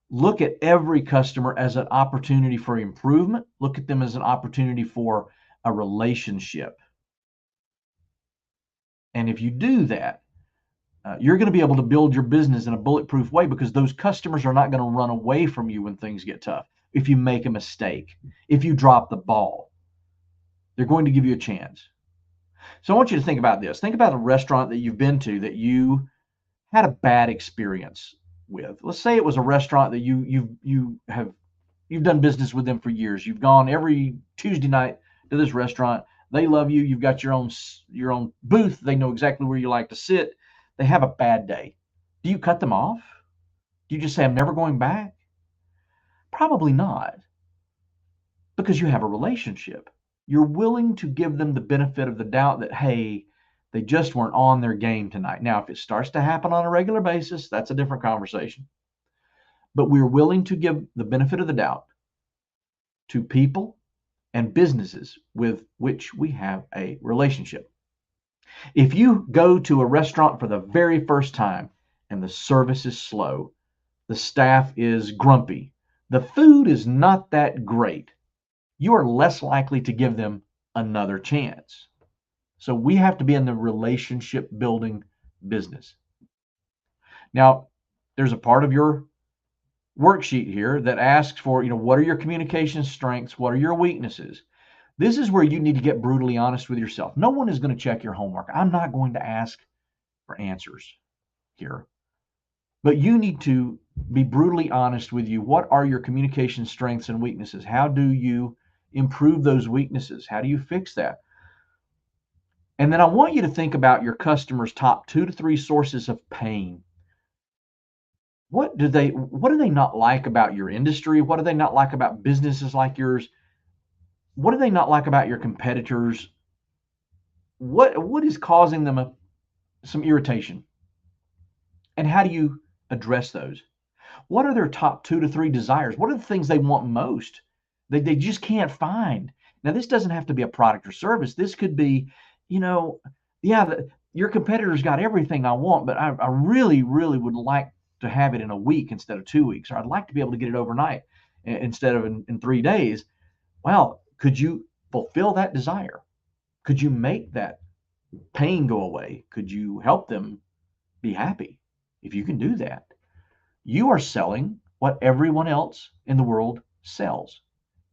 Look at every customer as an opportunity for improvement. Look at them as an opportunity for a relationship. And if you do that, you're going to be able to build your business in a bulletproof way, because those customers are not going to run away from you when things get tough. If you make a mistake, if you drop the ball, they're going to give you a chance. So I want you to think about this. Think about a restaurant that you've been to that you had a bad experience with. Let's say it was a restaurant that you've done business with them for years. You've gone every Tuesday night to this restaurant. They love you. You've got your own booth. They know exactly where you like to sit. They have a bad day. Do you cut them off? Do you just say, I'm never going back? Probably not, because you have a relationship. You're willing to give them the benefit of the doubt that, hey, they just weren't on their game tonight. Now, if it starts to happen on a regular basis, that's a different conversation. But we're willing to give the benefit of the doubt to people and businesses with which we have a relationship. If you go to a restaurant for the very first time and the service is slow, the staff is grumpy, the food is not that great, you are less likely to give them another chance. So we have to be in the relationship building business. Now, there's a part of your worksheet here that asks for, what are your communication strengths? What are your weaknesses? This is where you need to get brutally honest with yourself. No one is going to check your homework. I'm not going to ask for answers here. But you need to be brutally honest with you. What are your communication strengths and weaknesses? How do you improve those weaknesses? How do you fix that? And then I want you to think about your customers' top 2 to 3 sources of pain. What do they not like about your industry? What do they not like about businesses like yours? What do they not like about your competitors? What is causing them some irritation? And how do you address those? What are their top 2 to 3 desires? What are the things they want most? They just can't find. Now, this doesn't have to be a product or service. This could be, your competitor's got everything I want, but I really, really would like to have it in a week instead of 2 weeks, or I'd like to be able to get it overnight instead of in 3 days. Well, could you fulfill that desire? Could you make that pain go away? Could you help them be happy? If you can do that, you are selling what everyone else in the world sells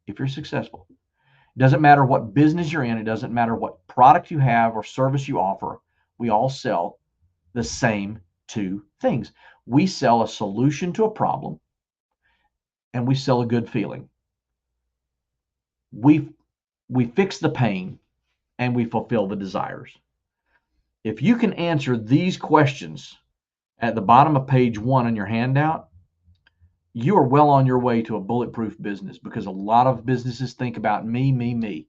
if you're successful. It doesn't matter what business you're in. It doesn't matter what product you have or service you offer. We all sell the same 2 things. We sell a solution to a problem, and we sell a good feeling. We fix the pain, and we fulfill the desires. If you can answer these questions at the bottom of page 1 in your handout, you are well on your way to a bulletproof business, because a lot of businesses think about me, me, me.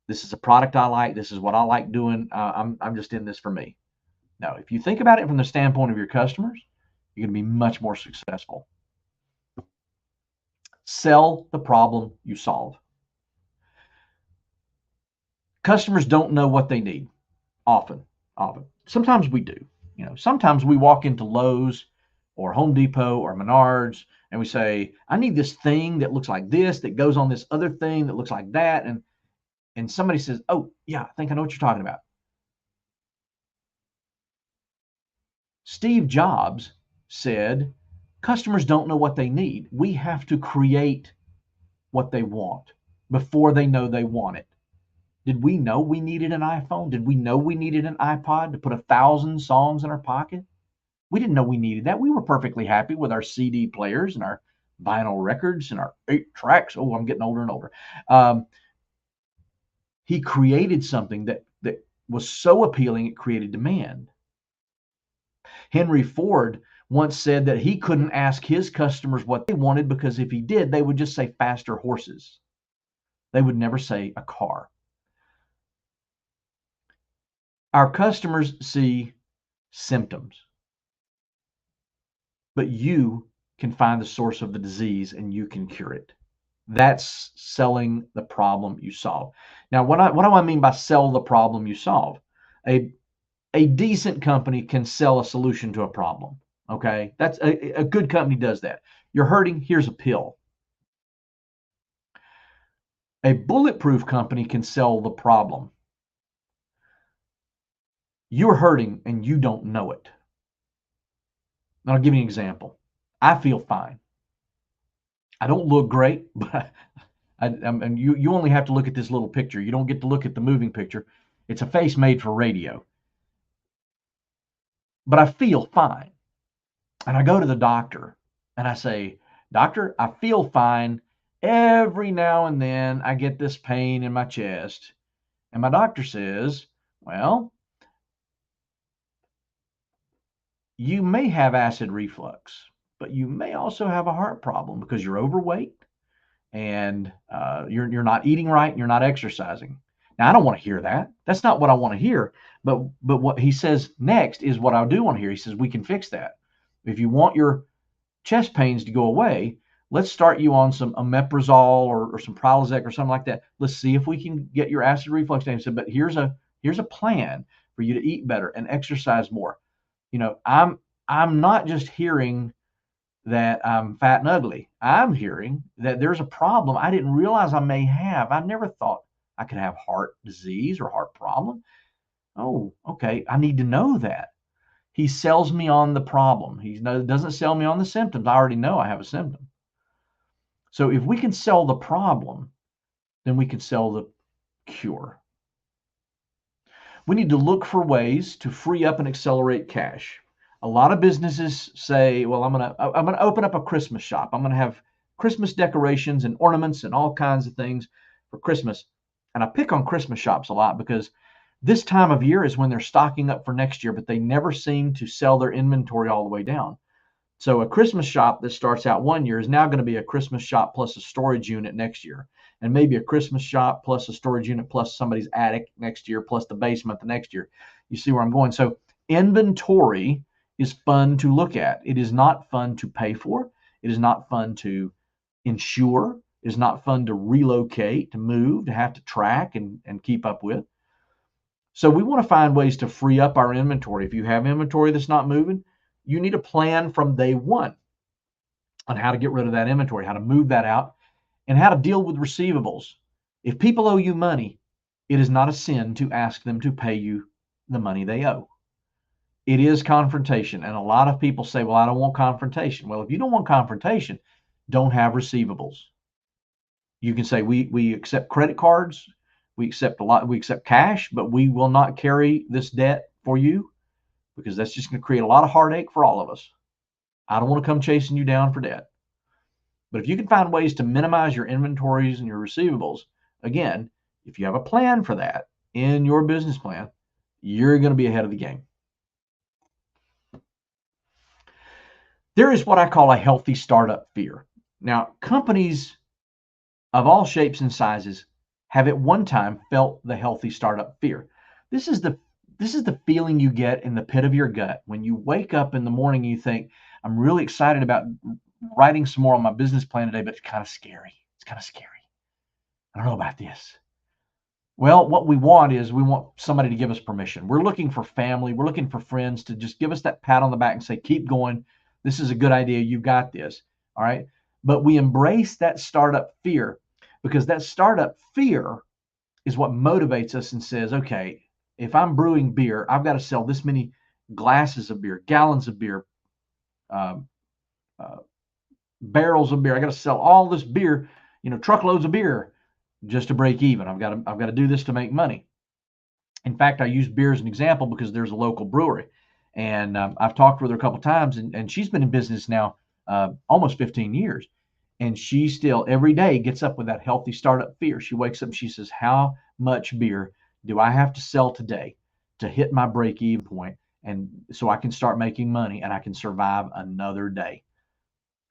This is a product I like. This is what I like doing. I'm just in this for me. Now, if you think about it from the standpoint of your customers, you're going to be much more successful. Sell the problem you solve. Customers don't know what they need often. Sometimes we do. Sometimes we walk into Lowe's or Home Depot or Menards and we say, I need this thing that looks like this, that goes on this other thing that looks like that. And somebody says, oh, yeah, I think I know what you're talking about. Steve Jobs said, customers don't know what they need. We have to create what they want before they know they want it. Did we know we needed an iPhone? Did we know we needed an iPod to put 1,000 songs in our pocket? We didn't know we needed that. We were perfectly happy with our CD players and our vinyl records and our 8 tracks. Oh, I'm getting older and older. He created something that was so appealing, it created demand. Henry Ford once said that he couldn't ask his customers what they wanted, because if he did, they would just say faster horses. They would never say a car. Our customers see symptoms, but you can find the source of the disease and you can cure it. That's selling the problem you solve. Now, what do I mean by sell the problem you solve? A decent company can sell a solution to a problem. Okay, that's a good company does that. You're hurting, here's a pill. A bulletproof company can sell the problem. You're hurting and you don't know it. I'll give you an example. I feel fine. I don't look great, but and you only have to look at this little picture. You don't get to look at the moving picture. It's a face made for radio. But I feel fine. And I go to the doctor and I say, Doctor, I feel fine. Every now and then I get this pain in my chest. And my doctor says, well, you may have acid reflux, but you may also have a heart problem because you're overweight and you're not eating right and you're not exercising. Now, I don't want to hear that. That's not what I want to hear. But what he says next is what I do want to hear. He says, we can fix that. If you want your chest pains to go away, let's start you on some omeprazole or some Prilosec or something like that. Let's see if we can get your acid reflux down. He said, but here's a plan for you to eat better and exercise more. You know, I'm not just hearing that I'm fat and ugly. I'm hearing that there's a problem I didn't realize I may have. I never thought I could have heart disease or heart problem. Oh, okay. I need to know that. He sells me on the problem. He doesn't sell me on the symptoms. I already know I have a symptom. So if we can sell the problem, then we can sell the cure. We need to look for ways to free up and accelerate cash. A lot of businesses say, well, I'm going to open up a Christmas shop. I'm going to have Christmas decorations and ornaments and all kinds of things for Christmas. And I pick on Christmas shops a lot because this time of year is when they're stocking up for next year, but they never seem to sell their inventory all the way down. So a Christmas shop that starts out one year is now going to be a Christmas shop plus a storage unit next year, and maybe a Christmas shop plus a storage unit plus somebody's attic next year plus the basement the next year. You see where I'm going? So inventory is fun to look at. It is not fun to pay for. It is not fun to insure. It is not fun to relocate, to move, to have to track and keep up with. So we want to find ways to free up our inventory. If you have inventory that's not moving, you need a plan from day one on how to get rid of that inventory, how to move that out, and how to deal with receivables. If people owe you money, it is not a sin to ask them to pay you the money they owe. It is confrontation. And a lot of people say, well, I don't want confrontation. Well, if you don't want confrontation, don't have receivables. You can say, we accept credit cards, we accept cash, but we will not carry this debt for you because that's just going to create a lot of heartache for all of us. I don't want to come chasing you down for debt. But if you can find ways to minimize your inventories and your receivables, again, if you have a plan for that in your business plan, you're going to be ahead of the game. There is what I call a healthy startup fear. Now, companies of all shapes and sizes have at one time felt the healthy startup fear. This is the feeling you get in the pit of your gut when you wake up in the morning and you think, I'm really excited about writing some more on my business plan today, but it's kind of scary. It's kind of scary. I don't know about this. Well, what we want is we want somebody to give us permission. We're looking for family. We're looking for friends to just give us that pat on the back and say, keep going. This is a good idea. You got this. All right. But we embrace that startup fear because that startup fear is what motivates us and says, okay, if I'm brewing beer, I've got to sell this many glasses of beer, gallons of beer, barrels of beer. I got to sell all this beer, truckloads of beer just to break even. I've got to do this to make money. In fact, I use beer as an example because there's a local brewery, and I've talked with her a couple of times, and she's been in business now almost 15 years, and she still every day gets up with that healthy startup fear. She wakes up and she says, how much beer do I have to sell today to hit my break-even point, and so I can start making money and I can survive another day?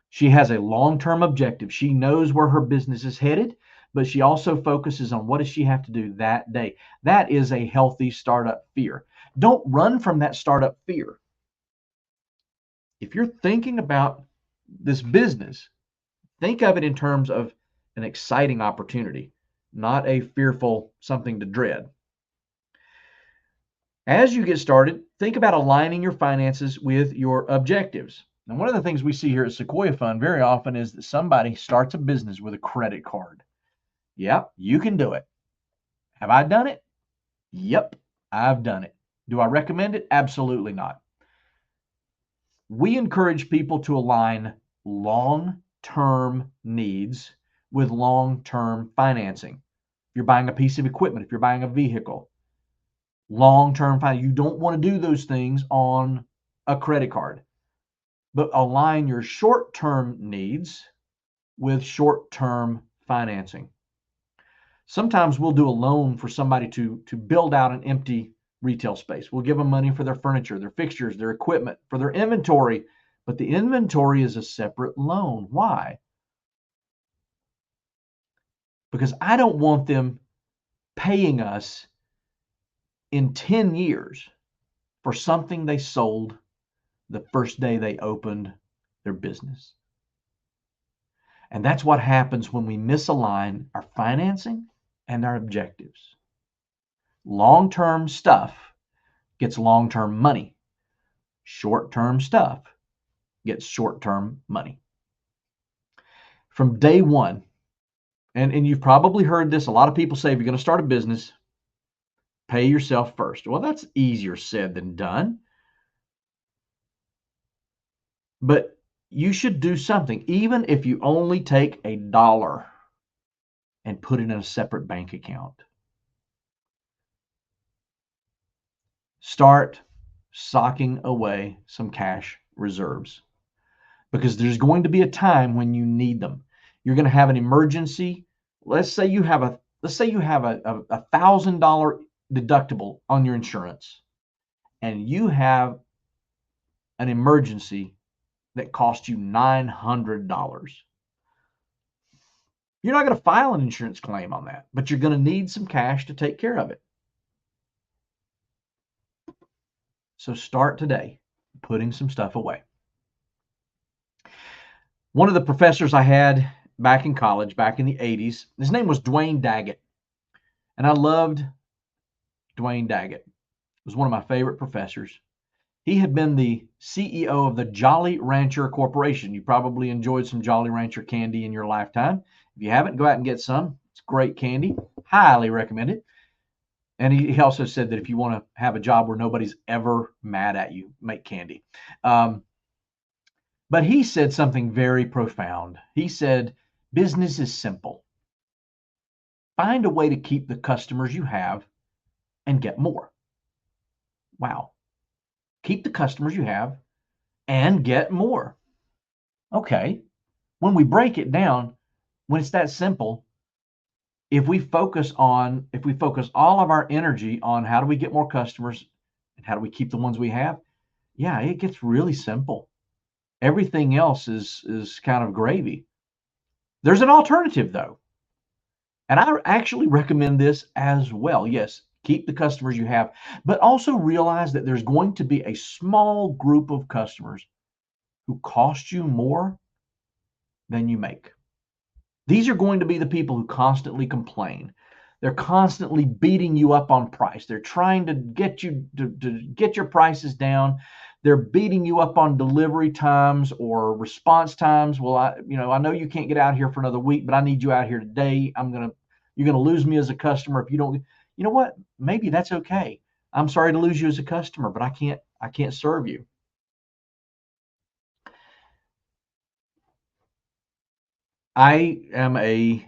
She has a long-term objective. She knows where her business is headed, but she also focuses on what does she have to do that day. That is a healthy startup fear. Don't run from that startup fear. If you're thinking about this business, think of it in terms of an exciting opportunity, not a fearful something to dread. As you get started, think about aligning your finances with your objectives. And one of the things we see here at Sequoia Fund very often is that somebody starts a business with a credit card. Yep, you can do it. Have I done it? Yep, I've done it. Do I recommend it? Absolutely not. We encourage people to align long-term needs with long-term financing. If you're buying a piece of equipment, if you're buying a vehicle, long-term financing, you don't want to do those things on a credit card, but align your short-term needs with short-term financing. Sometimes we'll do a loan for somebody to build out an empty retail space. We'll give them money for their furniture, their fixtures, their equipment, for their inventory, but the inventory is a separate loan. Why? Because I don't want them paying us in 10 years for something they sold the first day they opened their business. And that's what happens when we misalign our financing and our objectives. Long-term stuff gets long-term money. Short-term stuff gets short-term money. From day one, and you've probably heard this, a lot of people say, if you're going to start a business, pay yourself first. Well, that's easier said than done. But you should do something, even if you only take $1 and put it in a separate bank account. Start socking away some cash reserves, because there's going to be a time when you need them. You're going to have an emergency. Let's say you have a $1,000 deductible on your insurance, and you have an emergency that costs you $900. You're not going to file an insurance claim on that, but you're going to need some cash to take care of it. So start today putting some stuff away. One of the professors I had back in college, back in the 80s, his name was Dwayne Daggett. And I loved Dwayne Daggett. He was one of my favorite professors. He had been the CEO of the Jolly Rancher Corporation. You probably enjoyed some Jolly Rancher candy in your lifetime. If you haven't, go out and get some. It's great candy. Highly recommend it. And he also said that if you want to have a job where nobody's ever mad at you, make candy. But he said something very profound. He said, business is simple. Find a way to keep the customers you have and get more. Wow. Keep the customers you have and get more. Okay. When we break it down, when it's that simple, if we focus all of our energy on how do we get more customers and how do we keep the ones we have, yeah, it gets really simple. Everything else is kind of gravy. There's an alternative though. And I actually recommend this as well. Yes, keep the customers you have, but also realize that there's going to be a small group of customers who cost you more than you make. These are going to be the people who constantly complain. They're constantly beating you up on price. They're trying to get you to get your prices down. They're beating you up on delivery times or response times. Well, I know you can't get out here for another week, but I need you out here today. You're gonna lose me as a customer if you don't. You know what? Maybe that's okay. I'm sorry to lose you as a customer, but I can't serve you. I am a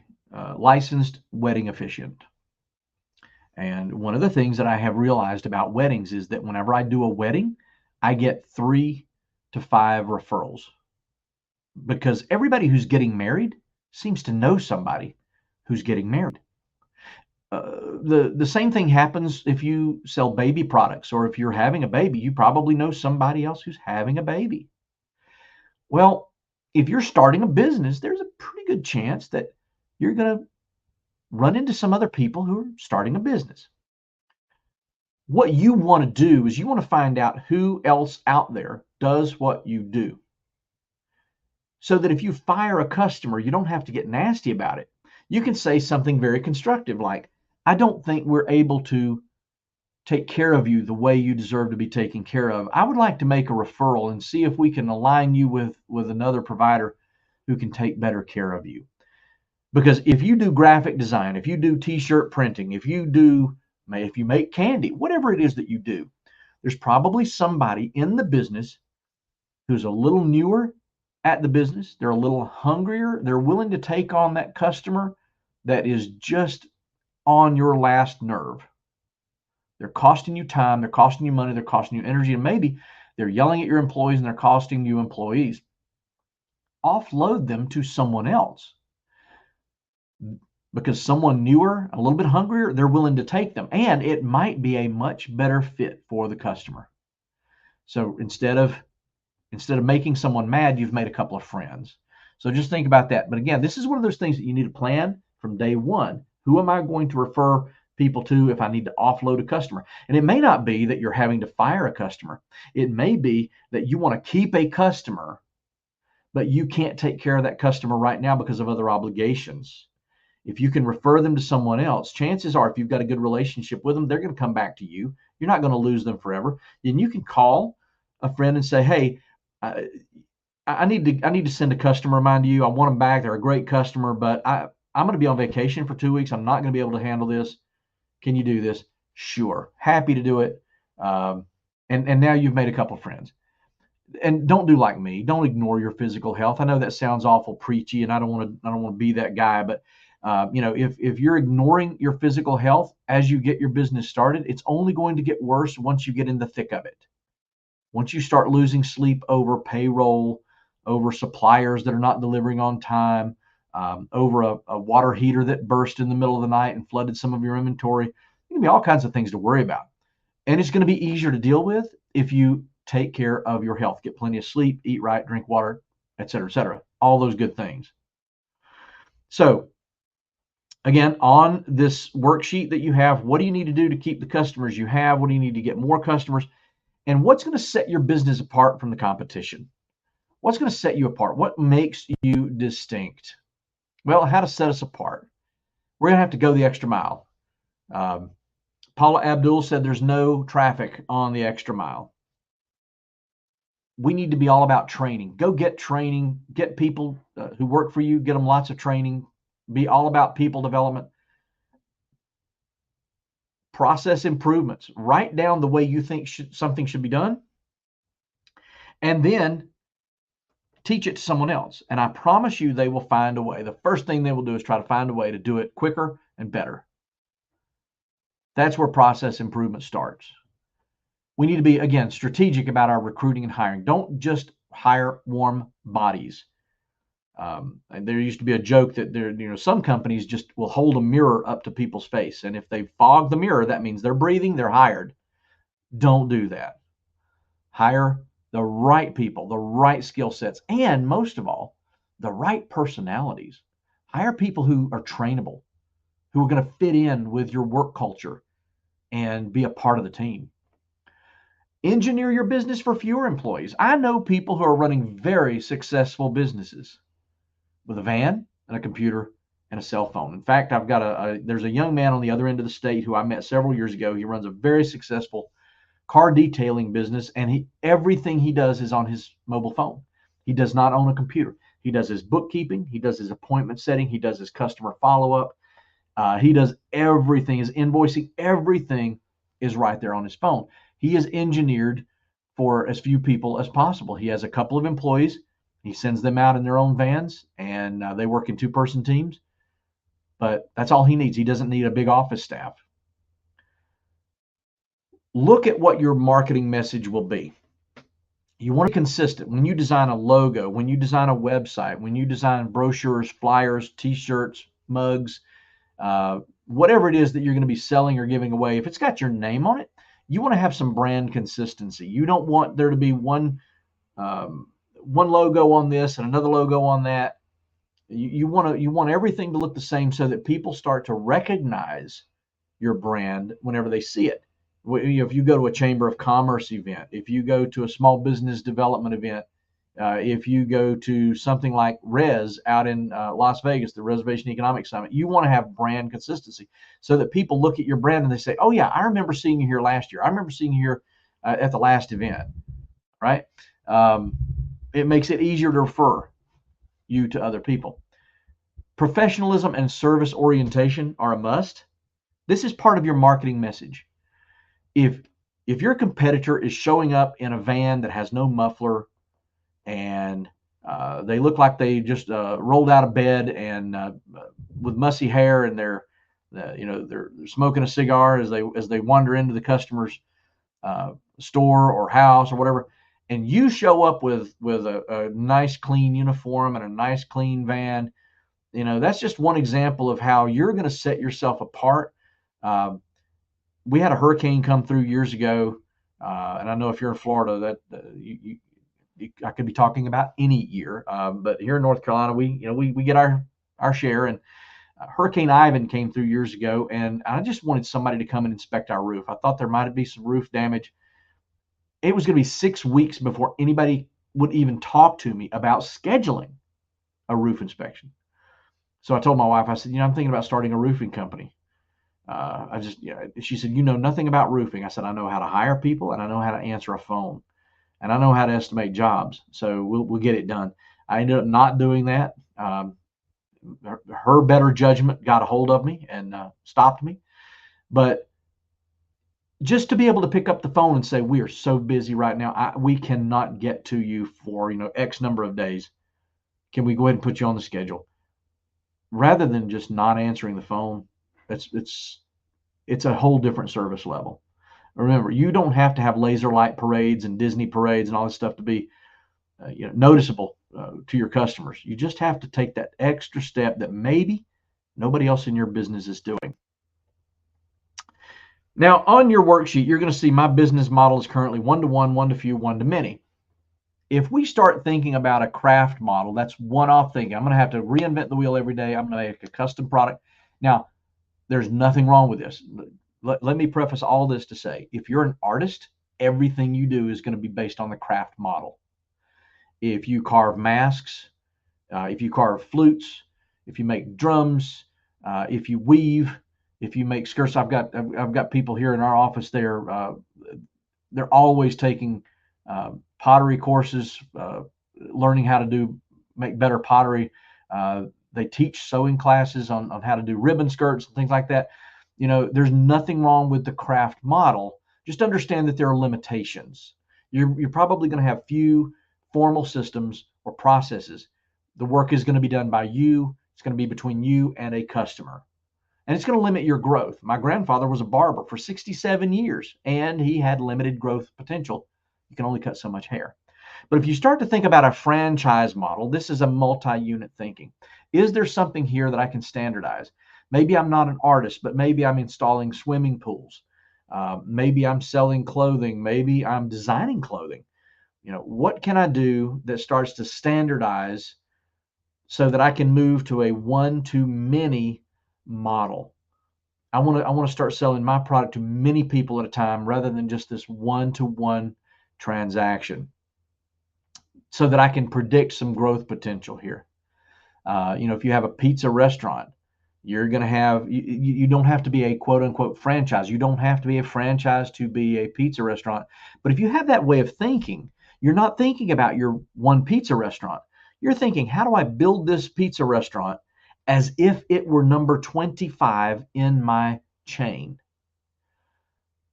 licensed wedding officiant. And one of the things that I have realized about weddings is that whenever I do a wedding, I get 3 to 5 referrals, because everybody who's getting married seems to know somebody who's getting married. The same thing happens if you sell baby products, or if you're having a baby, you probably know somebody else who's having a baby. Well, if you're starting a business, there's a pretty good chance that you're going to run into some other people who are starting a business. What you want to do is you want to find out who else out there does what you do. so that if you fire a customer, you don't have to get nasty about it. You can say something very constructive like, I don't think we're able to take care of you the way you deserve to be taken care of. I would like to make a referral and see if we can align you with another provider who can take better care of you. Because if you do graphic design, if you do t-shirt printing, if you make candy, whatever it is that you do, there's probably somebody in the business who's a little newer at the business. They're a little hungrier. They're willing to take on that customer that is just on your last nerve. They're costing you time, they're costing you money, they're costing you energy, and maybe they're yelling at your employees and they're costing you employees. Offload them to someone else, because someone newer, a little bit hungrier, they're willing to take them, and it might be a much better fit for the customer. So instead of making someone mad, you've made a couple of friends. So just think about that. But again, this is one of those things that you need to plan from day one. Who am I going to refer people to if I need to offload a customer? And it may not be that you're having to fire a customer. It may be that you want to keep a customer, but you can't take care of that customer right now because of other obligations. If you can refer them to someone else, chances are, if you've got a good relationship with them, they're going to come back to you. You're not going to lose them forever. And you can call a friend and say, hey, I need to send a customer of mine to you. I want them back. They're a great customer, but I'm going to be on vacation for 2 weeks. I'm not going to be able to handle this. Can you do this? Sure. Happy to do it. And now you've made a couple of friends. And don't do like me. Don't ignore your physical health. I know that sounds awful preachy, and I don't want to be that guy. But if you're ignoring your physical health as you get your business started, it's only going to get worse once you get in the thick of it. Once you start losing sleep over payroll, over suppliers that are not delivering on time, over a water heater that burst in the middle of the night and flooded some of your inventory, there's going to be all kinds of things to worry about. And it's going to be easier to deal with if you take care of your health, get plenty of sleep, eat right, drink water, et cetera, all those good things. So again, on this worksheet that you have, what do you need to do to keep the customers you have? What do you need to get more customers? And what's going to set your business apart from the competition? What's going to set you apart? What makes you distinct? Well, how to set us apart. We're going to have to go the extra mile. Paula Abdul said there's no traffic on the extra mile. We need to be all about training. Go get training. Get people who work for you. Get them lots of training. Be all about people development. Process improvements. Write down the way you think something should be done, and then teach it to someone else. And I promise you they will find a way. The first thing they will do is try to find a way to do it quicker and better. That's where process improvement starts. We need to be, again, strategic about our recruiting and hiring. Don't just hire warm bodies. And there used to be a joke that some companies just will hold a mirror up to people's face. And if they fog the mirror, that means they're breathing, they're hired. Don't do that. Hire the right people, the right skill sets, and most of all, the right personalities. Hire people who are trainable, who are going to fit in with your work culture and be a part of the team. Engineer your business for fewer employees. I know people who are running very successful businesses with a van and a computer and a cell phone. In fact, I've got there's a young man on the other end of the state who I met several years ago. He runs a very successful car detailing business, and everything he does is on his mobile phone. He does not own a computer. He does his bookkeeping, he does his appointment setting, he does his customer follow-up, he does everything, his invoicing, everything is right there on his phone. He is engineered for as few people as possible. He has a couple of employees. He sends them out in their own vans, and they work in two-person teams, but that's all he needs. He doesn't need a big office staff. Look at what your marketing message will be. You want to be consistent. When you design a logo, when you design a website, when you design brochures, flyers, t-shirts, mugs, whatever it is that you're going to be selling or giving away, if it's got your name on it, you want to have some brand consistency. You don't want there to be one logo on this and another logo on that. You want everything to look the same so that people start to recognize your brand whenever they see it. If you go to a Chamber of Commerce event, if you go to a small business development event, If you go to something like RES out in Las Vegas, the Reservation Economic Summit, you want to have brand consistency so that people look at your brand and they say, oh yeah, I remember seeing you here last year. I remember seeing you here at the last event, right? It makes it easier to refer you to other people. Professionalism and service orientation are a must. This is part of your marketing message. If your competitor is showing up in a van that has no muffler and they look like they just rolled out of bed and with mussy hair, and they're smoking a cigar as they wander into the customer's store or house or whatever, and you show up with a nice clean uniform and a nice clean van, that's just one example of how you're going to set yourself apart. We had a hurricane come through years ago, and I know if you're in Florida that I could be talking about any year, but here in North Carolina, we get our share. And Hurricane Ivan came through years ago, and I just wanted somebody to come and inspect our roof. I thought there might be some roof damage. It was going to be 6 weeks before anybody would even talk to me about scheduling a roof inspection. So I told my wife, I said, I'm thinking about starting a roofing company. She said, you know nothing about roofing. I said, I know how to hire people and I know how to answer a phone and I know how to estimate jobs. So we'll get it done. I ended up not doing that. Her better judgment got a hold of me and stopped me. But just to be able to pick up the phone and say, we are so busy right now, we cannot get to you for X number of days. Can we go ahead and put you on the schedule? Rather than just not answering the phone, it's a whole different service level. Remember, you don't have to have laser light parades and Disney parades and all this stuff to be noticeable to your customers. You just have to take that extra step that maybe nobody else in your business is doing. Now, on your worksheet, you're going to see my business model is currently 1-to-1, 1-to-few, 1-to-many. If we start thinking about a craft model, that's one-off thinking. I'm going to have to reinvent the wheel every day. I'm going to make a custom product. Now, there's nothing wrong with this. Let me preface all this to say, if you're an artist, everything you do is going to be based on the craft model. If you carve masks, if you carve flutes, if you make drums, if you weave, if you make skirts, I've got people here in our office. They're always taking pottery courses, learning how to make better pottery. They teach sewing classes on how to do ribbon skirts and things like that. There's nothing wrong with the craft model. Just understand that there are limitations. You're probably going to have few formal systems or processes. The work is going to be done by you. It's going to be between you and a customer. And it's going to limit your growth. My grandfather was a barber for 67 years, and he had limited growth potential. You can only cut so much hair. But if you start to think about a franchise model, this is a multi-unit thinking. Is there something here that I can standardize? Maybe I'm not an artist, but maybe I'm installing swimming pools. Maybe I'm selling clothing. Maybe I'm designing clothing. What can I do that starts to standardize so that I can move to a one-to-many model? I want to start selling my product to many people at a time rather than just this one-to-one transaction, so that I can predict some growth potential here. If you have a pizza restaurant, you're going to have, you don't have to be a quote unquote franchise. You don't have to be a franchise to be a pizza restaurant. But if you have that way of thinking, you're not thinking about your one pizza restaurant. You're thinking, how do I build this pizza restaurant as if it were number 25 in my chain?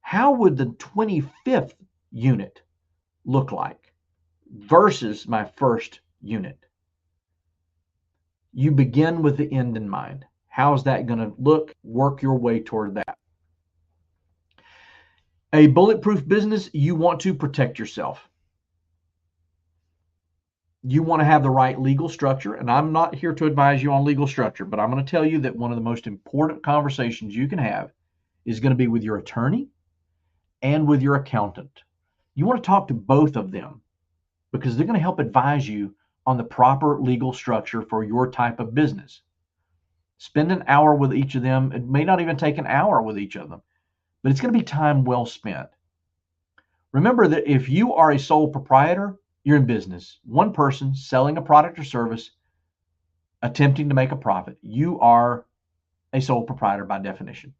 How would the 25th unit look like versus my first unit? You begin with the end in mind. How's that going to look? Work your way toward that. A bulletproof business, you want to protect yourself. You want to have the right legal structure, and I'm not here to advise you on legal structure, but I'm going to tell you that one of the most important conversations you can have is going to be with your attorney and with your accountant. You want to talk to both of them because they're going to help advise you on the proper legal structure for your type of business. Spend an hour with each of them. It may not even take an hour with each of them, but it's going to be time well spent. Remember that if you are a sole proprietor, you're in business, one person selling a product or service, attempting to make a profit, you are a sole proprietor by definition.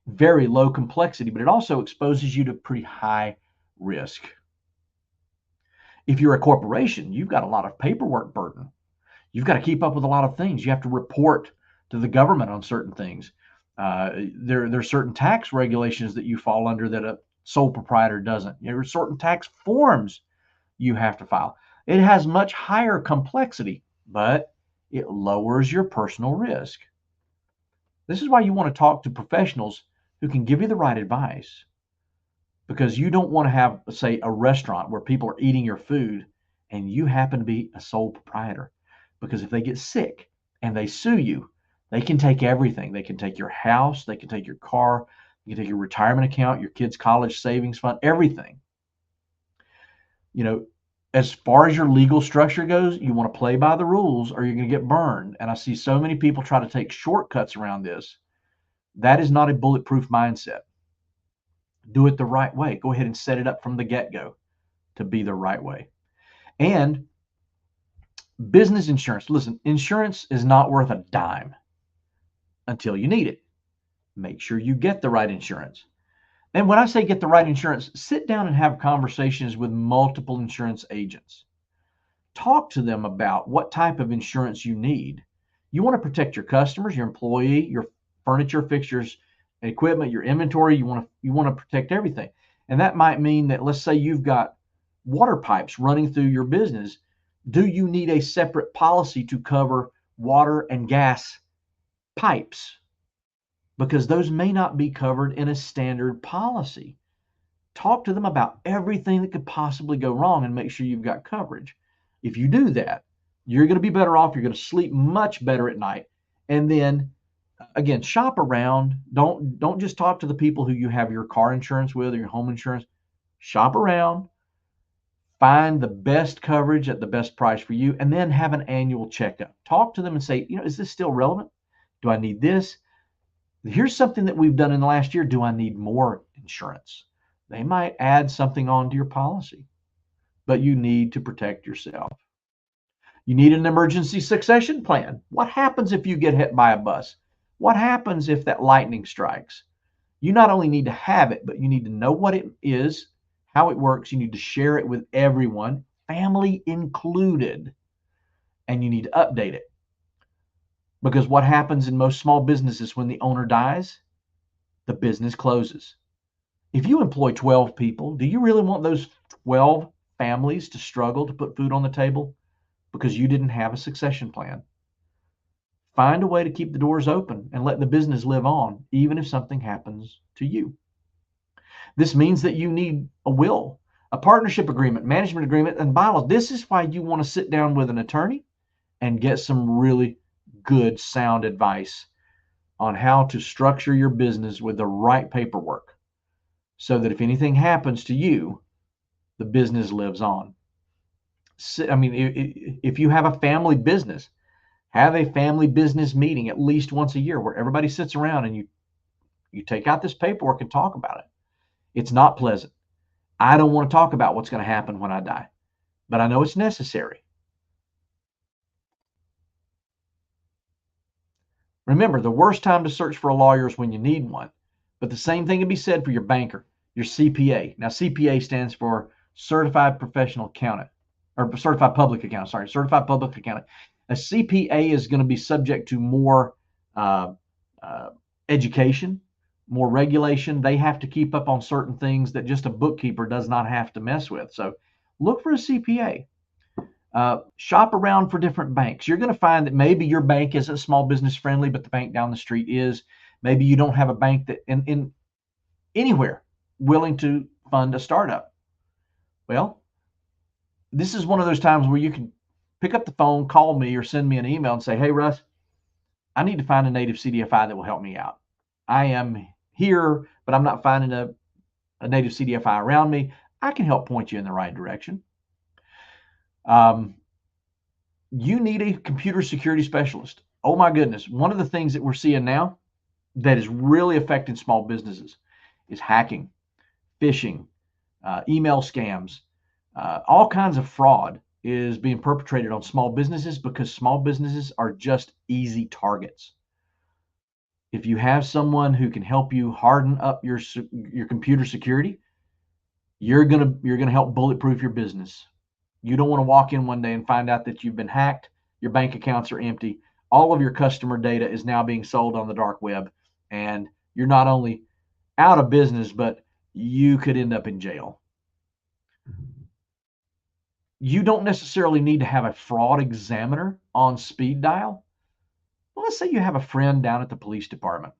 Very low complexity, but it also exposes you to pretty high risk. If you're a corporation, you've got a lot of paperwork burden. You've got to keep up with a lot of things. You have to report to the government on certain things. There are certain tax regulations that you fall under that a sole proprietor doesn't. There are certain tax forms you have to file. It has much higher complexity, but it lowers your personal risk. This is why you want to talk to professionals who can give you the right advice, because you don't want to have, say, a restaurant where people are eating your food and you happen to be a sole proprietor. Because if they get sick and they sue you, they can take everything. They can take your house, they can take your car, they can take your retirement account, your kids' college savings fund, everything. You know, as far as your legal structure goes, you want to play by the rules or you're going to get burned. And I see so many people try to take shortcuts around this. That is not a bulletproof mindset. Do it the right way. Go ahead and set it up from the get-go to be the right way. And business insurance. Listen, insurance is not worth a dime until you need it. Make sure you get the right insurance. And when I say get the right insurance, sit down and have conversations with multiple insurance agents. Talk to them about what type of insurance you need. You want to protect your customers, your employee, your furniture, fixtures, equipment, your inventory. You want to protect everything. And that might mean that, let's say you've got water pipes running through your business. Do you need a separate policy to cover water and gas pipes? Because those may not be covered in a standard policy. Talk to them about everything that could possibly go wrong and make sure you've got coverage. If you do that, you're going to be better off. You're going to sleep much better at night. And then, again, shop around. Don't just talk to the people who you have your car insurance with or your home insurance. Shop around. Find the best coverage at the best price for you, and then have an annual checkup. Talk to them and say, is this still relevant? Do I need this? Here's something that we've done in the last year. Do I need more insurance? They might add something onto your policy, but you need to protect yourself. You need an emergency succession plan. What happens if you get hit by a bus? What happens if that lightning strikes? You not only need to have it, but you need to know what it is, how it works. You need to share it with everyone, family included, and you need to update it. Because what happens in most small businesses when the owner dies, the business closes. If you employ 12 people, do you really want those 12 families to struggle to put food on the table because you didn't have a succession plan? Find a way to keep the doors open and let the business live on, even if something happens to you. This means that you need a will, a partnership agreement, management agreement, and bylaws. This is why you want to sit down with an attorney and get some really good, sound advice on how to structure your business with the right paperwork so that if anything happens to you, the business lives on. I mean, if you have a family business, have a family business meeting at least once a year where everybody sits around and you take out this paperwork and talk about it. It's not pleasant. I don't want to talk about what's going to happen when I die, but I know it's necessary. Remember, the worst time to search for a lawyer is when you need one, but the same thing can be said for your banker, your CPA. Now, CPA stands for Certified Professional Accountant, or Certified Public Accountant, Certified Public Accountant. A CPA is going to be subject to more education, more regulation. They have to keep up on certain things that just a bookkeeper does not have to mess with. So look for a CPA. Shop around for different banks. You're going to find that maybe your bank isn't small business friendly, but the bank down the street is. Maybe you don't have a bank that in anywhere willing to fund a startup. Well, this is one of those times where you can pick up the phone, call me, or send me an email and say, hey, Russ, I need to find a native CDFI that will help me out. I am here, but I'm not finding a native CDFI around me. I can help point you in the right direction. You need a computer security specialist. Oh my goodness. One of the things that we're seeing now that is really affecting small businesses is hacking, phishing, email scams, All kinds of fraud is being perpetrated on small businesses because small businesses are just easy targets. If you have someone who can help you harden up your computer security, you're gonna help bulletproof your business. You don't want to walk in one day and find out that you've been hacked, your bank accounts are empty, all of your customer data is now being sold on the dark web, and you're not only out of business, but you could end up in jail. You don't necessarily need to have a fraud examiner on speed dial. Well, let's say you have a friend down at the police department.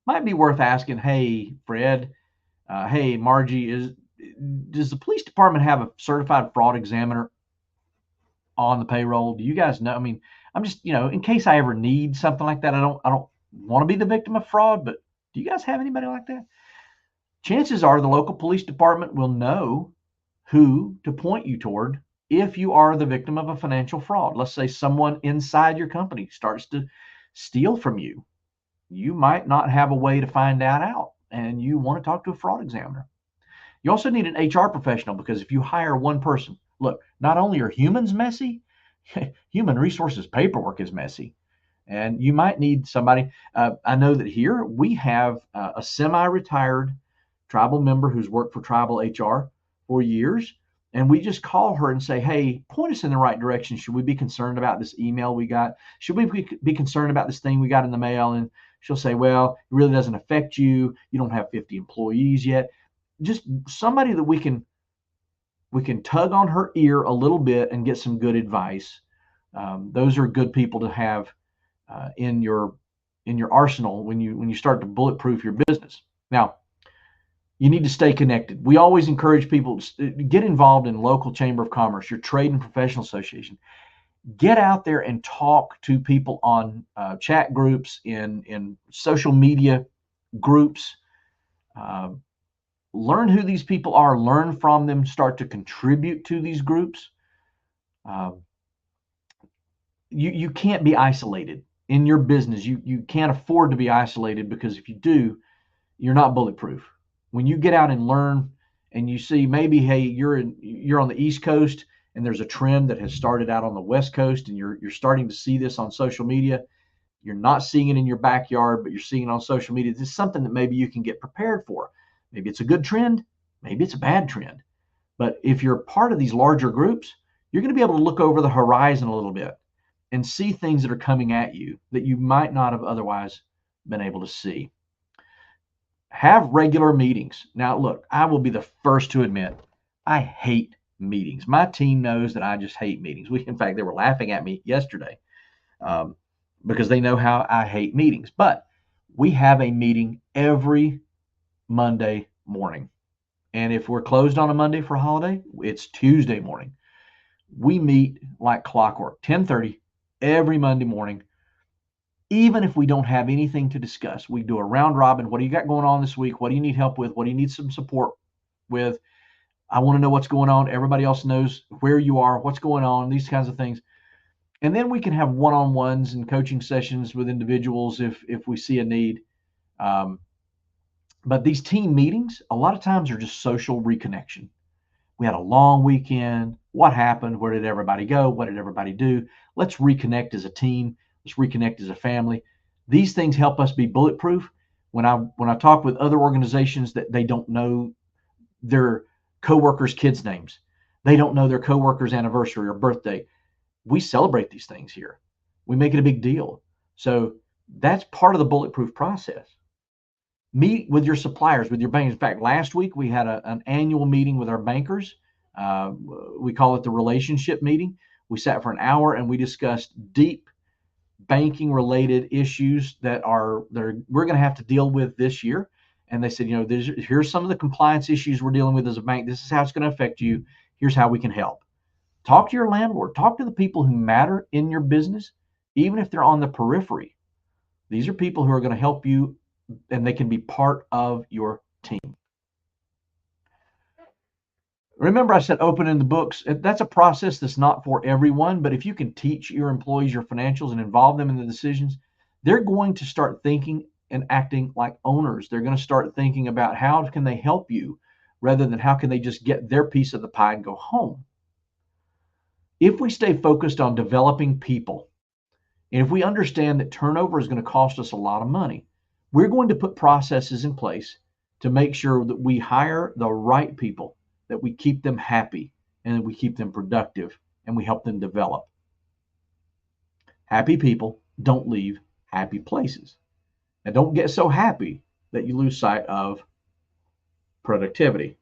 Might be worth asking, hey, Fred, hey, Margie, does the police department have a certified fraud examiner on the payroll? Do you guys know? I mean, I'm just, in case I ever need something like that, I don't want to be the victim of fraud, but do you guys have anybody like that? Chances are the local police department will know who to point you toward if you are the victim of a financial fraud. Let's say someone inside your company starts to steal from you. You might not have a way to find that out, and you want to talk to a fraud examiner. You also need an HR professional, because if you hire one person, look, not only are humans messy, human resources paperwork is messy. And you might need somebody. I know that here we have a semi-retired tribal member who's worked for tribal HR for years. And we just call her and say, hey, point us in the right direction. Should we be concerned about this email we got? Should we be concerned about this thing we got in the mail? And she'll say, well, it really doesn't affect you. You don't have 50 employees yet. Just somebody that we can tug on her ear a little bit and get some good advice. Those are good people to have in your arsenal when you start to bulletproof your business. Now, you need to stay connected. We always encourage people to get involved in local chamber of commerce, your trade and professional association. Get out there and talk to people on chat groups, in social media groups. Learn who these people are, learn from them, start to contribute to these groups. You can't be isolated in your business. You can't afford to be isolated, because if you do, you're not bulletproof. When you get out and learn, and you see maybe, hey, you're on the East Coast and there's a trend that has started out on the West Coast, and you're starting to see this on social media. You're not seeing it in your backyard, but you're seeing it on social media. This is something that maybe you can get prepared for. Maybe it's a good trend, maybe it's a bad trend. But if you're part of these larger groups, you're going to be able to look over the horizon a little bit and see things that are coming at you that you might not have otherwise been able to see. Have regular meetings. Now, look, I will be the first to admit, I hate meetings. My team knows that I just hate meetings. In fact, they were laughing at me yesterday because they know how I hate meetings. But we have a meeting every Monday morning. And if we're closed on a Monday for a holiday, it's Tuesday morning. We meet like clockwork, 10:30 every Monday morning. Even if we don't have anything to discuss, we do a round robin. What do you got going on this week? What do you need help with? What do you need some support with? I want to know what's going on. Everybody else knows where you are, what's going on, these kinds of things. And then we can have one-on-ones and coaching sessions with individuals if we see a need. But these team meetings, a lot of times, are just social reconnection. We had a long weekend. What happened? Where did everybody go? What did everybody do? Let's reconnect as a team. Let's reconnect as a family. These things help us be bulletproof. When I talk with other organizations that they don't know their coworkers' kids' names, they don't know their coworkers' anniversary or birthday, we celebrate these things here. We make it a big deal. So that's part of the bulletproof process. Meet with your suppliers, with your bankers. In fact, last week we had an annual meeting with our bankers. We call it the relationship meeting. We sat for an hour and we discussed deep banking related issues that we're going to have to deal with this year. And they said, here's some of the compliance issues we're dealing with as a bank. This is how it's going to affect you. Here's how we can help. Talk to your landlord. Talk to the people who matter in your business, even if they're on the periphery. These are people who are going to help you, and they can be part of your team. Remember, I said opening the books. That's a process that's not for everyone, but if you can teach your employees your financials and involve them in the decisions, they're going to start thinking and acting like owners. They're going to start thinking about how can they help you rather than how can they just get their piece of the pie and go home. If we stay focused on developing people, and if we understand that turnover is going to cost us a lot of money, we're going to put processes in place to make sure that we hire the right people, that we keep them happy, and that we keep them productive, and we help them develop. Happy people don't leave happy places. And don't get so happy that you lose sight of productivity.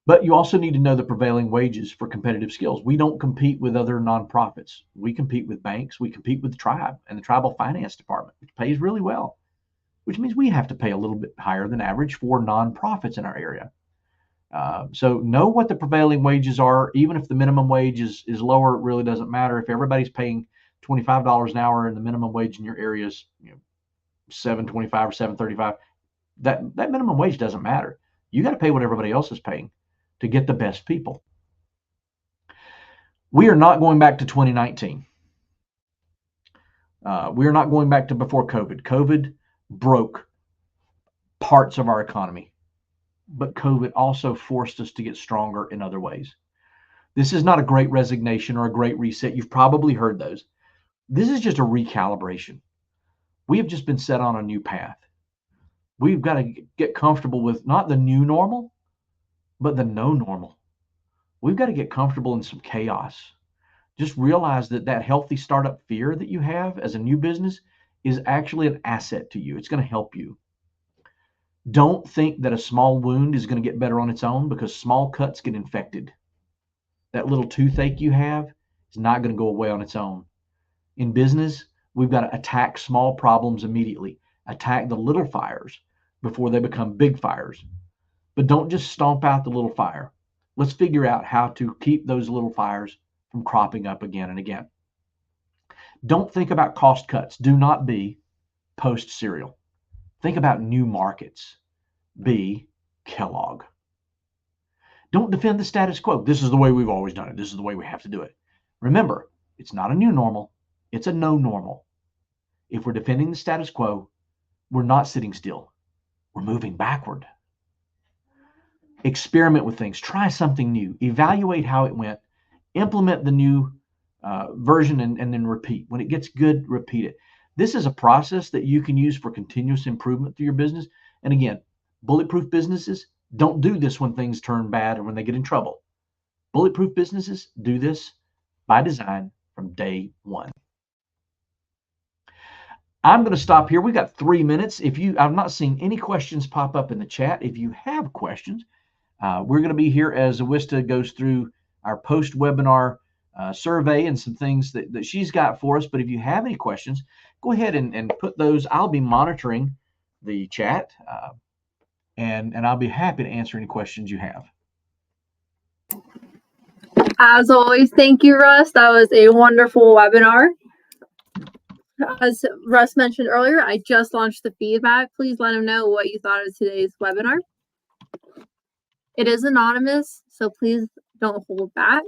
But you also need to know the prevailing wages for competitive skills. We don't compete with other nonprofits. We compete with banks. We compete with the tribe and the tribal finance department, which pays really well, which means we have to pay a little bit higher than average for nonprofits in our area. So know what the prevailing wages are. Even if the minimum wage is lower, it really doesn't matter. If everybody's paying $25 an hour and the minimum wage in your area is $7.25 or $7.35, that minimum wage doesn't matter. You got to pay what everybody else is paying to get the best people. We are not going back to 2019. We are not going back to before COVID. COVID broke parts of our economy, but COVID also forced us to get stronger in other ways. This is not a great resignation or a great reset. You've probably heard those. This is just a recalibration. We have just been set on a new path. We've got to get comfortable with not the new normal, but the no normal. We've got to get comfortable in some chaos. Just realize that that healthy startup fear that you have as a new business is actually an asset to you. It's going to help you. Don't think that a small wound is going to get better on its own, because small cuts get infected. That little toothache you have is not going to go away on its own. In business, we've got to attack small problems immediately. Attack the little fires before they become big fires. But don't just stomp out the little fire. Let's figure out how to keep those little fires from cropping up again and again. Don't think about cost cuts. Do not be post-cereal. Think about new markets. Be Kellogg. Don't defend the status quo. This is the way we've always done it. This is the way we have to do it. Remember, it's not a new normal. It's a no normal. If we're defending the status quo, we're not sitting still. We're moving backward. Experiment with things. Try something new. Evaluate how it went. Implement the new version and then repeat. When it gets good, repeat it. This is a process that you can use for continuous improvement through your business. And again, bulletproof businesses don't do this when things turn bad or when they get in trouble. Bulletproof businesses do this by design from day one. I'm going to stop here. We've got 3 minutes. I'm not seeing any questions pop up in the chat. If you have questions, we're going to be here as Awista goes through our post-webinar survey and some things that she's got for us. But if you have any questions, go ahead and put those. I'll be monitoring the chat, and I'll be happy to answer any questions you have. As always, thank you, Russ. That was a wonderful webinar. As Russ mentioned earlier, I just launched the feedback. Please let him know what you thought of today's webinar. It is anonymous, so please don't hold back.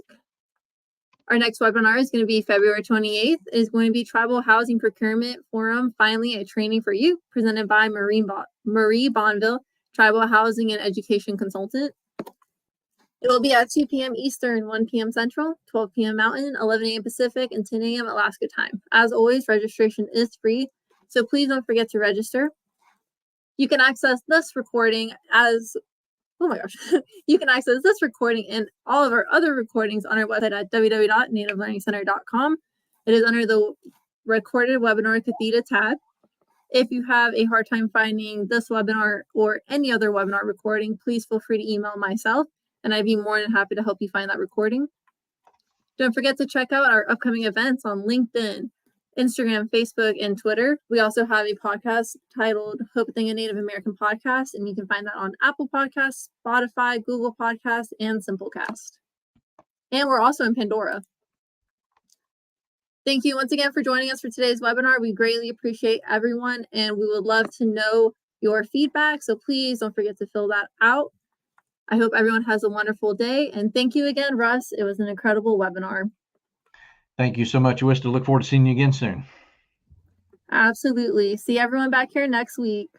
Our next webinar is going to be February 28th. It is going to be Tribal Housing Procurement Forum, finally a training for you, presented by Marie Bonville, Tribal Housing and Education Consultant. It will be at 2 p.m. Eastern, 1 p.m. Central, 12 p.m. Mountain, 11 a.m. Pacific, and 10 a.m. Alaska time. As always, registration is free, so please don't forget to register. You can access this recording you can access this recording and all of our other recordings on our website at www.nativelearningcenter.com. It is under the recorded webinar Cathedra tab. If you have a hard time finding this webinar or any other webinar recording, please feel free to email myself, and I'd be more than happy to help you find that recording. Don't forget to check out our upcoming events on LinkedIn, Instagram, Facebook, and Twitter. We also have a podcast titled Hope Thing, a Native American Podcast, and you can find that on Apple Podcasts, Spotify, Google Podcasts, and Simplecast. And we're also in Pandora. Thank you once again for joining us for today's webinar. We greatly appreciate everyone, and we would love to know your feedback, so please don't forget to fill that out. I hope everyone has a wonderful day, and thank you again, Russ. It was an incredible webinar. Thank you so much, Awista. Look forward to seeing you again soon. Absolutely. See everyone back here next week.